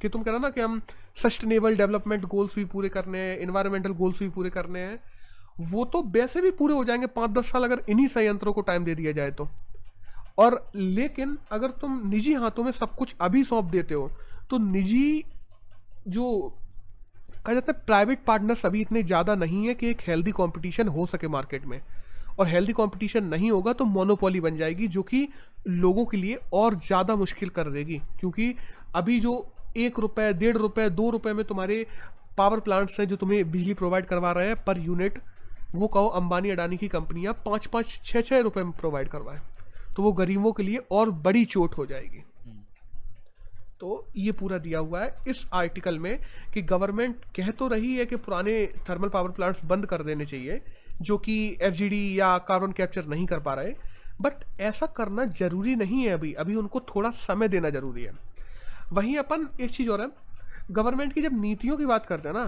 कि तुम कह रहे हो ना कि हम सस्टेनेबल डेवलपमेंट गोल्स भी पूरे करने हैं, इन्वायरमेंटल गोल्स भी पूरे करने हैं, वो तो वैसे भी पूरे हो जाएंगे 5-10 साल अगर इन्हीं संयंत्रों को टाइम दे दिया जाए तो। और लेकिन अगर तुम निजी हाथों में सब कुछ अभी सौंप देते हो तो निजी जो कहा जाता है प्राइवेट पार्टनर्स अभी इतने ज़्यादा नहीं है कि एक हेल्दी कंपटीशन हो सके मार्केट में, और हेल्दी कंपटीशन नहीं होगा तो मोनोपोली बन जाएगी जो कि लोगों के लिए और ज़्यादा मुश्किल कर देगी। क्योंकि अभी जो 1 रुपये, 1.5 रुपये, 2 रुपये में तुम्हारे पावर प्लांट्स हैं जो तुम्हें बिजली प्रोवाइड करवा रहे हैं पर यूनिट, वो कहो अंबानी अडानी की कंपनियां 5-5, 6-6 रुपये में प्रोवाइड करवाएं, तो वो गरीबों के लिए और बड़ी चोट हो जाएगी। तो ये पूरा दिया हुआ है इस आर्टिकल में कि गवर्नमेंट कह तो रही है कि पुराने थर्मल पावर प्लांट्स बंद कर देने चाहिए जो कि एफजीडी या कार्बन कैप्चर नहीं कर पा रहे, बट ऐसा करना जरूरी नहीं है। अभी उनको थोड़ा समय देना जरूरी है। वहीं अपन एक चीज़ और है, गवर्नमेंट की जब नीतियों की बात करते हैं ना,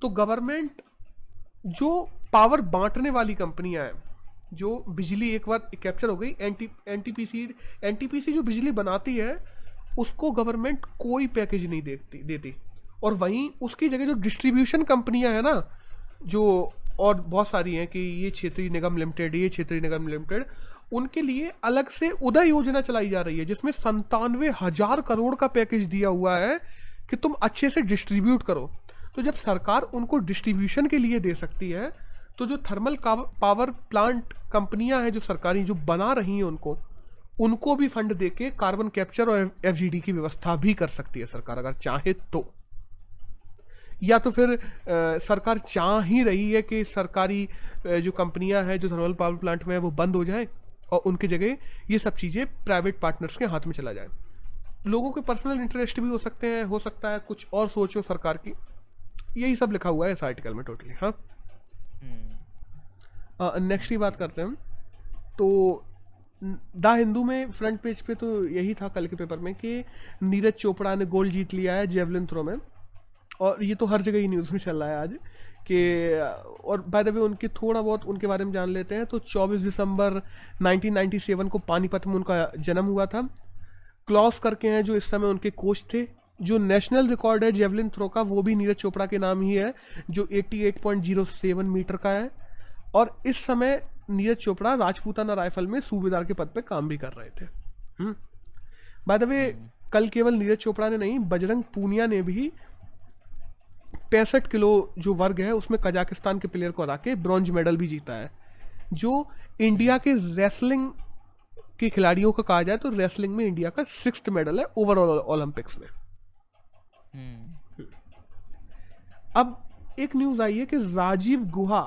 तो गवर्नमेंट जो पावर बांटने वाली कंपनियां हैं, जो बिजली एक बार कैप्चर हो गई, एनटीपीसी जो बिजली बनाती है उसको गवर्नमेंट कोई पैकेज नहीं देती। और वहीं उसकी जगह जो डिस्ट्रीब्यूशन कंपनियां हैं ना, जो और बहुत सारी हैं कि ये क्षेत्रीय निगम लिमिटेड, ये क्षेत्रीय निगम लिमिटेड, उनके लिए अलग से उदय योजना चलाई जा रही है जिसमें 97,000 करोड़ का पैकेज दिया हुआ है कि तुम अच्छे से डिस्ट्रीब्यूट करो। तो जब सरकार उनको डिस्ट्रीब्यूशन के लिए दे सकती है, तो जो थर्मल पावर प्लांट कंपनियां हैं जो सरकारी जो बना रही हैं उनको भी फंड देके कार्बन कैप्चर और एफजीडी की व्यवस्था भी कर सकती है सरकार अगर चाहे तो। या तो फिर सरकार चाह ही रही है कि सरकारी जो कंपनियां हैं जो थर्मल पावर प्लांट में है वो बंद हो जाए और उनकी जगह ये सब चीज़ें प्राइवेट पार्टनर्स के हाथ में चला जाए। लोगों के पर्सनल इंटरेस्ट भी हो सकते हैं, हो सकता है कुछ और सोचो सरकार की। यही सब लिखा हुआ है इस आर्टिकल में टोटली। हाँ, नेक्स्ट की बात करते हैं हम। तो द हिंदू में फ्रंट पेज पे तो यही था कल के पेपर में कि नीरज चोपड़ा ने गोल्ड जीत लिया है जेवलिन थ्रो में, और ये तो हर जगह ही न्यूज़ में चल रहा है आज कि। और बाय द वे उनके थोड़ा बहुत उनके बारे में जान लेते हैं। तो 24 दिसंबर 1997 को पानीपत में उनका जन्म हुआ था। क्लॉस करके हैं जो इस समय उनके कोच थे। जो नेशनल रिकॉर्ड है जेवलिन थ्रो का वो भी नीरज चोपड़ा के नाम ही है जो 88.07 मीटर का है। और इस समय नीरज चोपड़ा राजपूताना राइफल में सूबेदार के पद पे काम भी कर रहे थे। बाय द वे कल केवल नीरज चोपड़ा ने नहीं, बजरंग पूनिया ने भी 65 किलो जो वर्ग है उसमें कजाकिस्तान के प्लेयर को हरा के ब्रॉन्ज मेडल भी जीता है, जो इंडिया के रेसलिंग के खिलाड़ियों का कहा जाए तो रेसलिंग में इंडिया का 6th मेडल है ओवरऑल ओलंपिक्स में। अब एक न्यूज आई है कि राजीव गुहा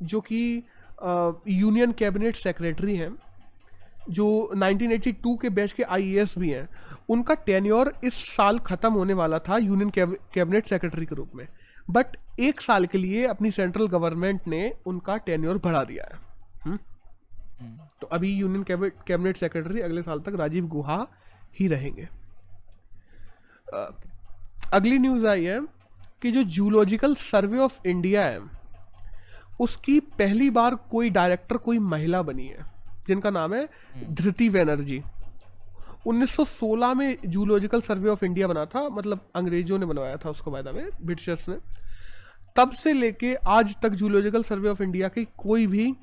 जो कि यूनियन कैबिनेट सेक्रेटरी हैं, जो 1982 के बैच के आईएएस भी हैं। उनका टेन्योर इस साल ख़त्म होने वाला था यूनियन कैबिनेट सेक्रेटरी के रूप में, बट 1 साल के लिए अपनी सेंट्रल गवर्नमेंट ने उनका टेन्योर बढ़ा दिया है। तो अभी यूनियन कैबिनेट सेक्रेटरी अगले साल तक राजीव गुहा ही रहेंगे। अगली न्यूज़ आई है कि जो जूलॉजिकल सर्वे ऑफ इंडिया है उसकी पहली बार कोई डायरेक्टर कोई महिला बनी है, जिनका नाम है धृति बैनर्जी। 1916 में जूलॉजिकल सर्वे ऑफ इंडिया बना था, मतलब अंग्रेजों ने बनवाया था उसको, बाय द वे ब्रिटिशर्स ने। तब से लेके आज तक जूलॉजिकल सर्वे ऑफ इंडिया की कोई भी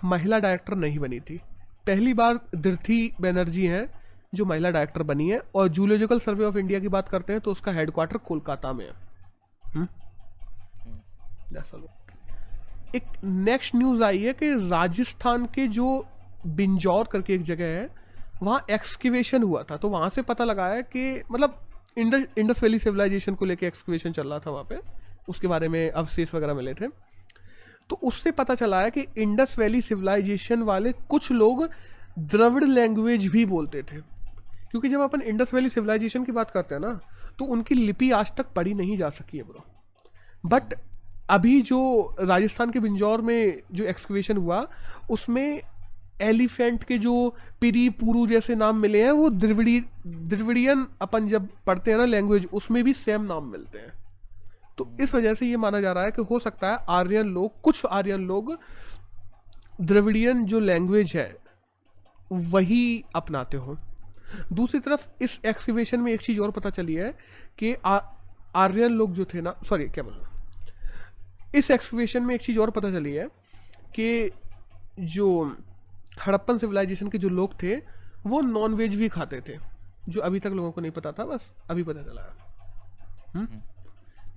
महिला डायरेक्टर नहीं बनी थी। पहली बार धृति बैनर्जी हैं जो महिला डायरेक्टर बनी है। और जूलॉजिकल सर्वे ऑफ इंडिया की बात करते हैं तो उसका हेडक्वार्टर कोलकाता में है। एक नेक्स्ट न्यूज़ आई है कि राजस्थान के जो बिंजौर करके एक जगह है वहाँ एक्सकेवेशन हुआ था। तो वहाँ से पता लगा है कि मतलब इंडस वैली सिविलाइजेशन को लेके एक्सकेवेशन चल रहा था वहाँ पे, उसके बारे में अवशेष वगैरह मिले थे। तो उससे पता चला है कि इंडस वैली सिविलाइजेशन वाले कुछ लोग द्रविड़ लैंग्वेज भी बोलते थे, क्योंकि जब अपन इंडस वैली सिविलाइजेशन की बात करते हैं ना तो उनकी लिपि आज तक पढ़ी नहीं जा सकी है ब्रो। बट अभी जो राजस्थान के बिंजौर में जो एक्सकेवेशन हुआ उसमें एलिफेंट के जो पिरी पुरू जैसे नाम मिले हैं वो द्रविडियन अपन जब पढ़ते हैं ना लैंग्वेज उसमें भी सेम नाम मिलते हैं। तो इस वजह से ये माना जा रहा है कि हो सकता है आर्यन लोग, कुछ आर्यन लोग द्रविडियन जो लैंग्वेज है वही अपनाते हों। दूसरी तरफ इस एक्सकेवेशन में एक चीज़ और पता चली है कि आर्यन लोग जो थे ना, सॉरी क्या बोल रहा, इस एक्सकेवेशन में एक चीज़ और पता चली है कि जो हड़प्पन सिविलाइजेशन के जो लोग थे वो नॉन वेज भी खाते थे, जो अभी तक लोगों को नहीं पता था, बस अभी पता चला है।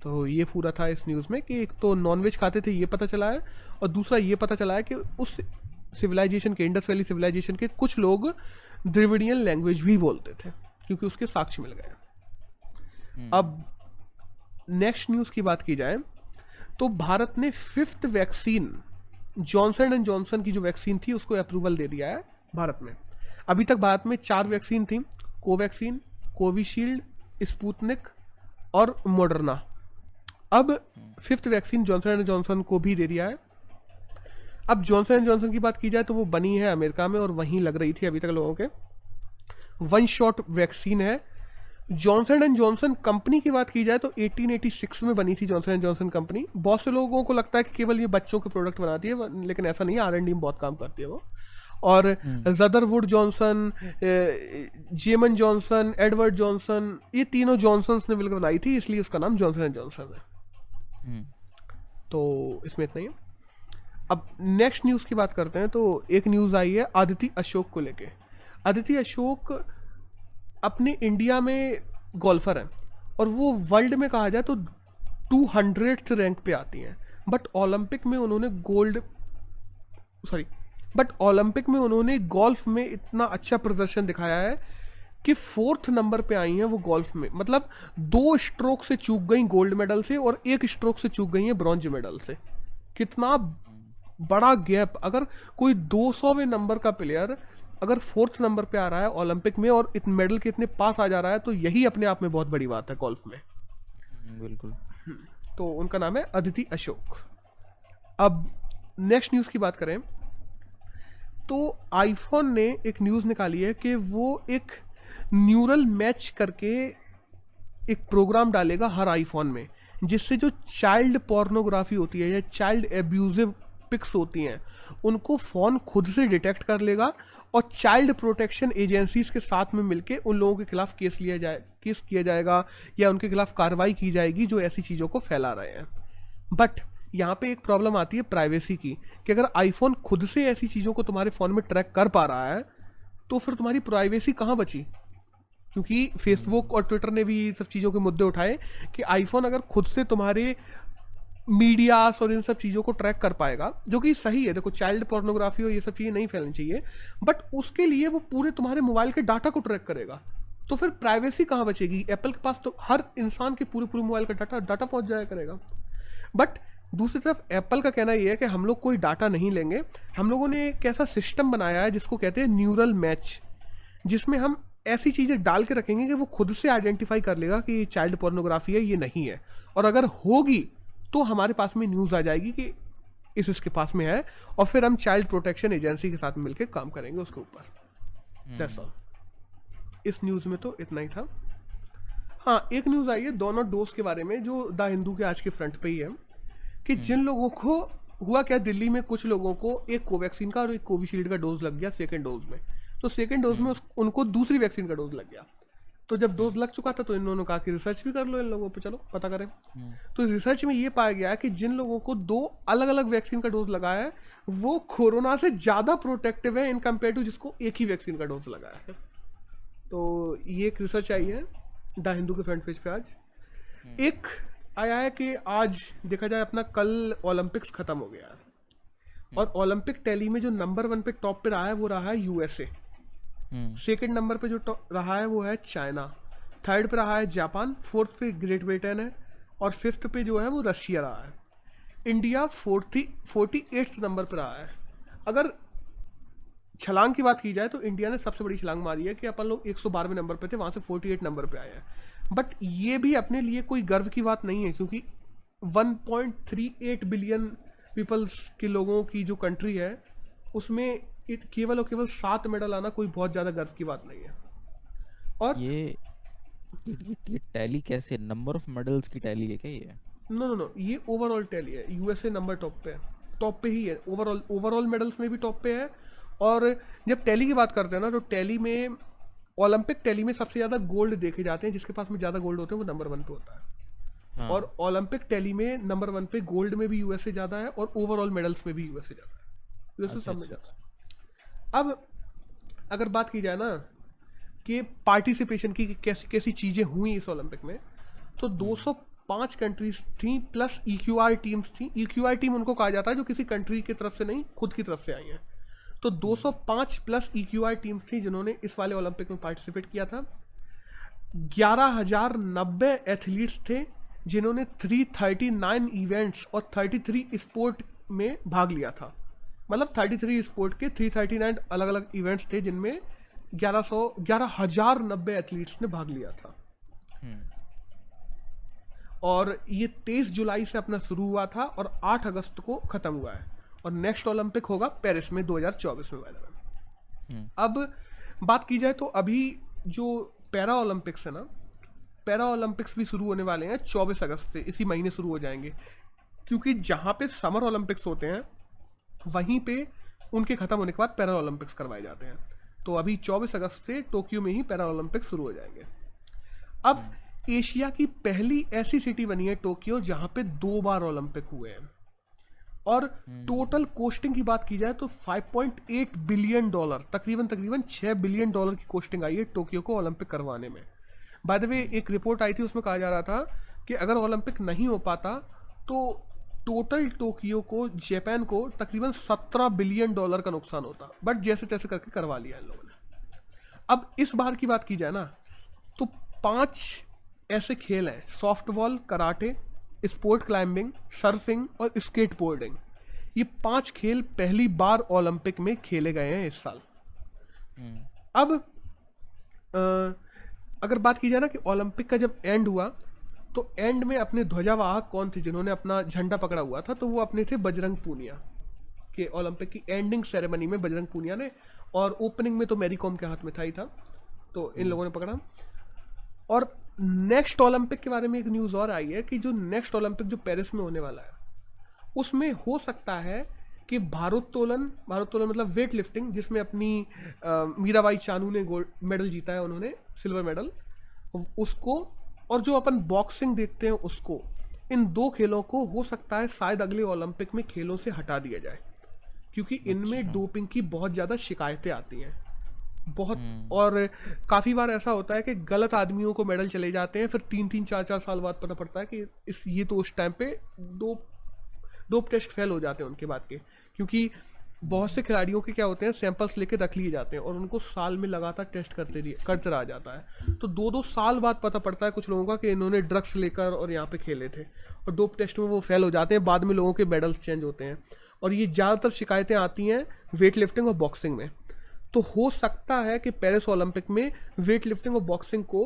तो ये पूरा था इस न्यूज़ में कि एक तो नॉन वेज खाते थे ये पता चला है, और दूसरा ये पता चला है कि उस सिविलाइजेशन के, इंडस वैली सिविलाइजेशन के कुछ लोग द्रविडियन लैंग्वेज भी बोलते थे, क्योंकि उसके साक्ष्य मिल गए। अब नेक्स्ट न्यूज़ की बात की जाए तो भारत ने 5th vaccine Johnson and Johnson की जो वैक्सीन थी उसको अप्रूवल दे दिया है भारत में। अभी तक भारत में 4 वैक्सीन थी, कोवैक्सीन, कोविशील्ड, स्पुतनिक और मॉडर्ना। अब 5th vaccine Johnson and Johnson को भी दे दिया है। अब जॉनसन एंड जॉनसन की बात की जाए तो वो बनी है अमेरिका में और वहीं लग रही थी अभी तक लोगों के। 1 शॉट वैक्सीन है। जॉनसन एंड जॉनसन कंपनी की बात की जाए तो 1886 में बनी थी जॉनसन एंड जॉनसन कंपनी। बहुत से लोगों को लगता है कि केवल ये बच्चों के प्रोडक्ट बनाती है, लेकिन ऐसा नहीं है, R&D में बहुत काम करती है वो। और ज़दरवुड जॉनसन, जेमन जॉनसन, एडवर्ड जॉनसन, ये तीनों जॉनसन्स ने मिलकर बनाई थी, इसलिए उसका नाम जॉनसन एंड जॉनसन है। तो इसमें इतना ही है। अब नेक्स्ट न्यूज़ की बात करते हैं तो एक न्यूज़ आई है आदिति अशोक को लेके। आदिति अशोक अपने इंडिया में गोल्फर हैं और वो वर्ल्ड में कहा जाए तो 200th रैंक पे आती हैं, बट ओलंपिक में उन्होंने गोल्फ में इतना अच्छा प्रदर्शन दिखाया है कि 4th नंबर पे आई हैं वो गोल्फ में। मतलब 2 स्ट्रोक से चूक गई गोल्ड मेडल से और 1 स्ट्रोक से चूक गई हैं ब्रॉन्ज मेडल से। कितना बड़ा गैप! अगर कोई 200वें नंबर का प्लेयर अगर 4th नंबर पे आ रहा है ओलंपिक में और मेडल के इतने पास आ जा रहा है तो यही अपने आप में बहुत बड़ी बात है गोल्फ में। बिल्कुल। तो उनका नाम है अदिति अशोक। अब नेक्स्ट न्यूज़ की बात करें तो आईफोन ने एक न्यूज़ निकाली है कि वो एक न्यूरल मैच करके एक प्रोग्राम डालेगा हर आईफोन में, जिससे जो चाइल्ड पोर्नोग्राफी होती है या चाइल्ड एब्यूजिव पिक्स होती हैं उनको फ़ोन खुद से डिटेक्ट कर लेगा और चाइल्ड प्रोटेक्शन एजेंसीज के साथ में मिलके उन लोगों के खिलाफ केस किया जाएगा या उनके खिलाफ कार्रवाई की जाएगी जो ऐसी चीज़ों को फैला रहे हैं। बट यहाँ पे एक प्रॉब्लम आती है प्राइवेसी की, कि अगर आईफोन खुद से ऐसी चीज़ों को तुम्हारे फ़ोन में ट्रैक कर पा रहा है तो फिर तुम्हारी प्राइवेसी कहाँ बची? क्योंकि फेसबुक और ट्विटर ने भी सब चीज़ों के मुद्दे उठाए कि आईफोन अगर खुद से तुम्हारे मीडियास और इन सब चीज़ों को ट्रैक कर पाएगा, जो कि सही है, देखो चाइल्ड पोर्नोग्राफी और ये सब चीज़ें नहीं फैलनी चाहिए, बट उसके लिए वो पूरे तुम्हारे मोबाइल के डाटा को ट्रैक करेगा, तो फिर प्राइवेसी कहाँ बचेगी? एप्पल के पास तो हर इंसान के पूरे मोबाइल का डाटा पहुंच जाया करेगा। बट दूसरी तरफ एप्पल का कहना ये है कि हम लोग कोई डाटा नहीं लेंगे, हम लोगों ने एक ऐसा सिस्टम बनाया है जिसको कहते हैं न्यूरल मैच, जिसमें हम ऐसी चीज़ें डाल के रखेंगे कि वो खुद से आइडेंटिफाई कर लेगा कि ये चाइल्ड पोर्नोग्राफी है, ये नहीं है, और अगर होगी तो हमारे पास में न्यूज़ आ जाएगी कि इसके पास में है, और फिर हम चाइल्ड प्रोटेक्शन एजेंसी के साथ मिलकर काम करेंगे उसके ऊपर। That's all. इस न्यूज़ में तो इतना ही था। हाँ, एक न्यूज़ आई है दोनों डोज के बारे में, जो द हिंदू के आज के फ्रंट पे ही है, कि जिन लोगों को हुआ क्या, दिल्ली में कुछ लोगों को एक कोवैक्सीन का और एक कोविशील्ड का डोज लग गया सेकेंड डोज में, तो सेकेंड डोज में उनको दूसरी वैक्सीन का डोज लग गया। तो जब डोज लग चुका था तो इन्होंने कहा कि रिसर्च भी कर लो इन लोगों पे, चलो पता करें। तो रिसर्च में ये पाया गया कि जिन लोगों को 2 अलग अलग वैक्सीन का डोज लगा है वो कोरोना से ज़्यादा प्रोटेक्टिव है इन कंपेयर टू जिसको एक ही वैक्सीन का डोज लगाया है। तो ये एक रिसर्च आई है द हिंदू के फ्रंट पेज पे आज। एक आया है कि आज देखा जाए अपना कल ओलंपिक्स खत्म हो गया है, और ओलंपिक टैली में जो नंबर 1 पे टॉप पे रहा है वो रहा है यूएसए, सेकंड नंबर पे जो रहा है वो है चाइना, थर्ड पे रहा है जापान, फोर्थ पे ग्रेट ब्रिटेन है, और फिफ्थ पे जो है वो रशिया रहा है। इंडिया 48 नंबर पे रहा है। अगर छलांग की बात की जाए तो इंडिया ने सबसे बड़ी छलांग मारी है कि अपन लोग 112वें नंबर पे थे, वहाँ से 48 नंबर पे आए हैं। बट ये भी अपने लिए कोई गर्व की बात नहीं है, क्योंकि 1.38 बिलियन पीपल्स के लोगों की जो कंट्री है उसमें केवल और केवल 7 मेडल आना कोई बहुत ज़्यादा गर्व की बात नहीं है। और ये टैली कैसे, नंबर ऑफ मेडल्स की टैली है क्या ये? नो, ये ओवरऑल टैली है। यूएसए नंबर टॉप पे ही है, ओवरऑल मेडल्स में भी टॉप पे है। और जब टैली की बात करते हैं ना, तो टैली में ओलंपिक टैली में सबसे ज़्यादा गोल्ड देखे जाते हैं, जिसके पास में ज़्यादा गोल्ड होते हैं वो नंबर 1 पे होता है। हाँ। और ओलंपिक टैली में नंबर 1 पे गोल्ड में भी यूएसए ज़्यादा है, और ओवरऑल मेडल्स में भी यूएसए ज़्यादा है, यूएसए सब में ज़्यादा है। अब अगर बात की जाए ना कि पार्टिसिपेशन की कैसी कैसी चीज़ें हुई इस ओलंपिक में, तो 205 कंट्रीज थी प्लस EQR टीम्स थी। EQR टीम उनको कहा जाता है जो किसी कंट्री की तरफ से नहीं, खुद की तरफ से आई हैं। तो 205 प्लस EQR टीम्स थी जिन्होंने इस वाले ओलंपिक में पार्टिसिपेट किया था। 11,090 एथलीट्स थे जिन्होंने 339 इवेंट्स और 33 स्पोर्ट में भाग लिया था। मतलब 33 स्पोर्ट के 339 अलग अलग इवेंट्स थे जिनमें 11,090 एथलीट्स ने भाग लिया था। और ये 23 जुलाई से अपना शुरू हुआ था और 8 अगस्त को खत्म हुआ है, और नेक्स्ट ओलंपिक होगा पेरिस में 2024 में। अब बात की जाए तो अभी जो पैरा ओलंपिक्स है ना, पैरा ओलंपिक्स भी शुरू होने वाले हैं 24 अगस्त से, इसी महीने शुरू हो जाएंगे, क्योंकि जहाँ पे समर ओलंपिक्स होते हैं वहीं पे उनके ख़त्म होने के बाद पैरा ओलंपिक्स करवाए जाते हैं। तो अभी 24 अगस्त से टोक्यो में ही पैरा ओलंपिक्स शुरू हो जाएंगे। अब एशिया की पहली ऐसी सिटी बनी है टोक्यो जहाँ पे 2 बार ओलंपिक हुए हैं, और टोटल कोस्टिंग की बात की जाए तो $5.8 बिलियन, तकरीबन 6 बिलियन डॉलर की कोस्टिंग आई है टोक्यो को ओलंपिक करवाने में। बाय द वे एक रिपोर्ट आई थी, उसमें कहा जा रहा था कि अगर ओलंपिक नहीं हो पाता तो टोटल टोक्यो को, जापान को तकरीबन $17 बिलियन का नुकसान होता, बट जैसे तैसे करके करवा लिया इन लोगों ने। अब इस बार की बात की जाए ना तो 5 ऐसे खेल हैं, softball, karate, sport climbing, surfing और स्केट बोर्डिंग। ये 5 खेल पहली बार ओलंपिक में खेले गए हैं इस साल। अब अगर बात की जाए ना कि ओलंपिक का जब एंड हुआ तो एंड में अपने ध्वजावाहक कौन थे जिन्होंने अपना झंडा पकड़ा हुआ था, तो वो अपने थे बजरंग पूनिया के। ओलंपिक की एंडिंग सेरेमनी में बजरंग पूनिया ने, और ओपनिंग में तो मैरी कॉम के हाथ में था ही था, तो इन लोगों ने पकड़ा। और नेक्स्ट ओलंपिक के बारे में एक न्यूज़ और आई है कि जो नेक्स्ट ओलंपिक जो पेरिस में होने वाला है उसमें हो सकता है कि भारोत्तोलन मतलब वेट लिफ्टिंग, जिसमें अपनी मीराबाई चानू ने गोल्ड मेडल जीता है, उन्होंने सिल्वर मेडल, उसको, और जो अपन बॉक्सिंग देखते हैं उसको, इन 2 खेलों को हो सकता है शायद अगले ओलंपिक में खेलों से हटा दिया जाए, क्योंकि इनमें डोपिंग की बहुत ज़्यादा शिकायतें आती हैं बहुत। और काफ़ी बार ऐसा होता है कि गलत आदमियों को मेडल चले जाते हैं, फिर 3-3, 4-4 साल बाद पता पड़ता है कि ये तो उस टाइम पे 2 टेस्ट फेल हो जाते हैं उनके बाद के, क्योंकि बहुत से खिलाड़ियों के क्या होते हैं, सैंपल्स लेके रख लिए जाते हैं और उनको साल में लगातार टेस्ट करते रहा जाता है। तो 2-2 साल बाद पता पड़ता है कुछ लोगों का कि इन्होंने ड्रग्स लेकर और यहाँ पे खेले थे, और डोप टेस्ट में वो फेल हो जाते हैं, बाद में लोगों के मेडल्स चेंज होते हैं। और ये ज़्यादातर शिकायतें आती हैं वेट लिफ्टिंग और बॉक्सिंग में। तो हो सकता है कि पेरिस ओलंपिक में वेट लिफ्टिंग और बॉक्सिंग को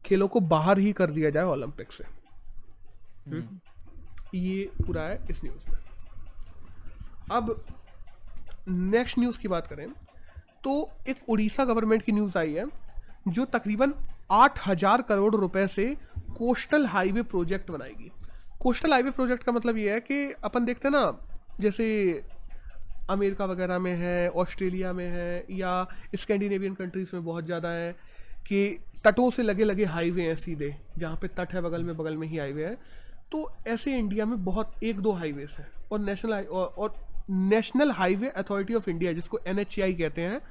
खेलों को बाहर ही कर दिया जाए ओलंपिक से। ये पूरा है इस न्यूज़ में। अब नेक्स्ट न्यूज़ की बात करें तो एक उड़ीसा गवर्नमेंट की न्यूज़ आई है जो तकरीबन 8,000 करोड़ रुपए से कोस्टल हाईवे प्रोजेक्ट बनाएगी। कोस्टल हाईवे प्रोजेक्ट का मतलब ये है कि अपन देखते हैं ना, जैसे अमेरिका वगैरह में है, ऑस्ट्रेलिया में है, या स्कैंडिनेवियन कंट्रीज़ में बहुत ज़्यादा है कि तटों से लगे लगे हाईवे हैं सीधे, जहाँ पे तट है बगल में ही हाईवे है। तो ऐसे इंडिया में बहुत 1-2 हाईवेज हैं, और national highway authority of India, जिसको NHAI कहते हैं,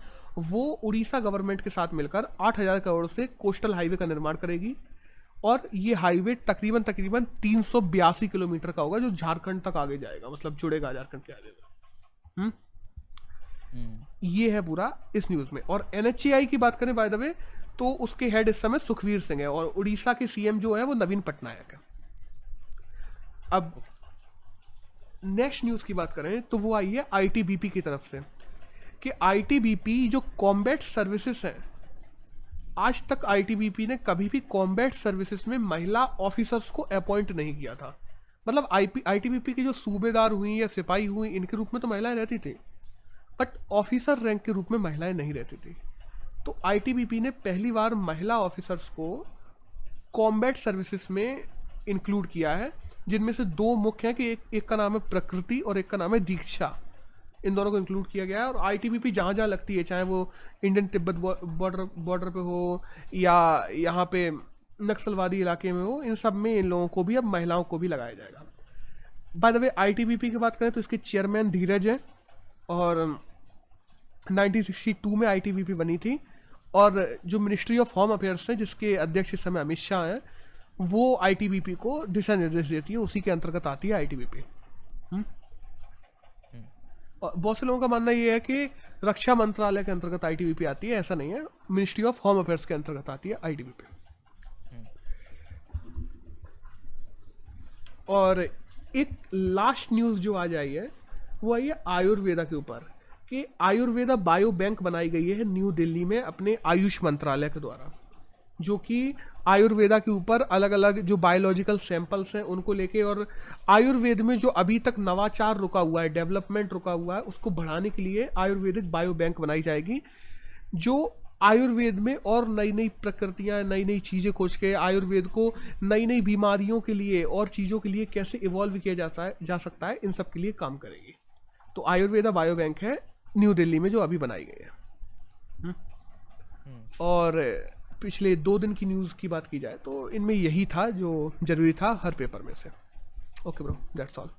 वो उड़ीसा गवर्नमेंट के साथ मिलकर 8,000 करोड़ से कोस्टल हाईवे का निर्माण करेगी। और ये हाईवे तकरीबन 382 किलोमीटर का होगा, जो झारखंड तक आगे जाएगा, मतलब जुड़ेगा झारखंड के आगे। ये है पूरा इस न्यूज़ में। और NHAI की बात करें बाय द वे, तो उसके हेड इस समय सुखवीर सिंह है, और उड़ीसा के CM जो है वो नवीन पटनायक है। अब नेक्स्ट न्यूज़ की बात करें तो वो आई है ITBP की तरफ से कि ITBP जो कॉम्बैट सर्विसेज हैं, आज तक ITBP ने कभी भी कॉम्बैट सर्विसेज में महिला ऑफिसर्स को अपॉइंट नहीं किया था। मतलब ITBP की जो सूबेदार हुई या सिपाही हुई, इनके रूप में तो महिलाएं रहती थी, बट ऑफिसर रैंक के रूप में महिलाएं नहीं रहती थी। तो ITBP ने पहली बार महिला ऑफिसर्स को कॉम्बैट सर्विसेज में इंक्लूड किया है, जिनमें से 2 मुख्य हैं कि एक का नाम है प्रकृति और एक का नाम है दीक्षा। इन दोनों को इंक्लूड किया गया है। और ITBP जहाँ जहाँ लगती है, चाहे वो इंडियन तिब्बत बॉर्डर पे हो या यहाँ पे नक्सलवादी इलाके में हो, इन सब में इन लोगों को भी, अब महिलाओं को भी लगाया जाएगा। बाय द वे ITBP की बात करें तो इसके चेयरमैन धीरज हैं, और 1962 में ITBP बनी थी। और जो मिनिस्ट्री ऑफ होम अफेयर्स है, जिसके अध्यक्ष इस समय अमित शाह हैं, वो ITBP को दिशा निर्देश देती है, उसी के अंतर्गत आती है ITBP। और बहुत से लोगों का मानना ये है कि रक्षा मंत्रालय के अंतर्गत ITBP आती है, ऐसा नहीं है, मिनिस्ट्री ऑफ होम अफेयर्स के अंतर्गत आती है ITBP। और एक लास्ट न्यूज़ जो आज आई है वो आई है आयुर्वेदा के ऊपर कि आयुर्वेदा बायो बैंक बनाई गई है न्यू दिल्ली में अपने आयुष मंत्रालय के द्वारा, जो कि आयुर्वेदा के ऊपर अलग अलग जो बायोलॉजिकल सैंपल्स हैं उनको लेके, और आयुर्वेद में जो अभी तक नवाचार रुका हुआ है, डेवलपमेंट रुका हुआ है, उसको बढ़ाने के लिए आयुर्वेदिक बायो बैंक बनाई जाएगी, जो आयुर्वेद में और नई नई प्रकृतियाँ, नई नई चीज़ें खोज के आयुर्वेद को नई नई बीमारियों के लिए और चीज़ों के लिए कैसे इवॉल्व किया जा सकता है, इन सब के लिए काम करेगी। तो आयुर्वेदा बायो बैंक है न्यू दिल्ली में, जो अभी बनाई गई है। और पिछले 2 दिन की न्यूज़ की बात की जाए तो इनमें यही था जो जरूरी था हर पेपर में से। Okay bro, that's all.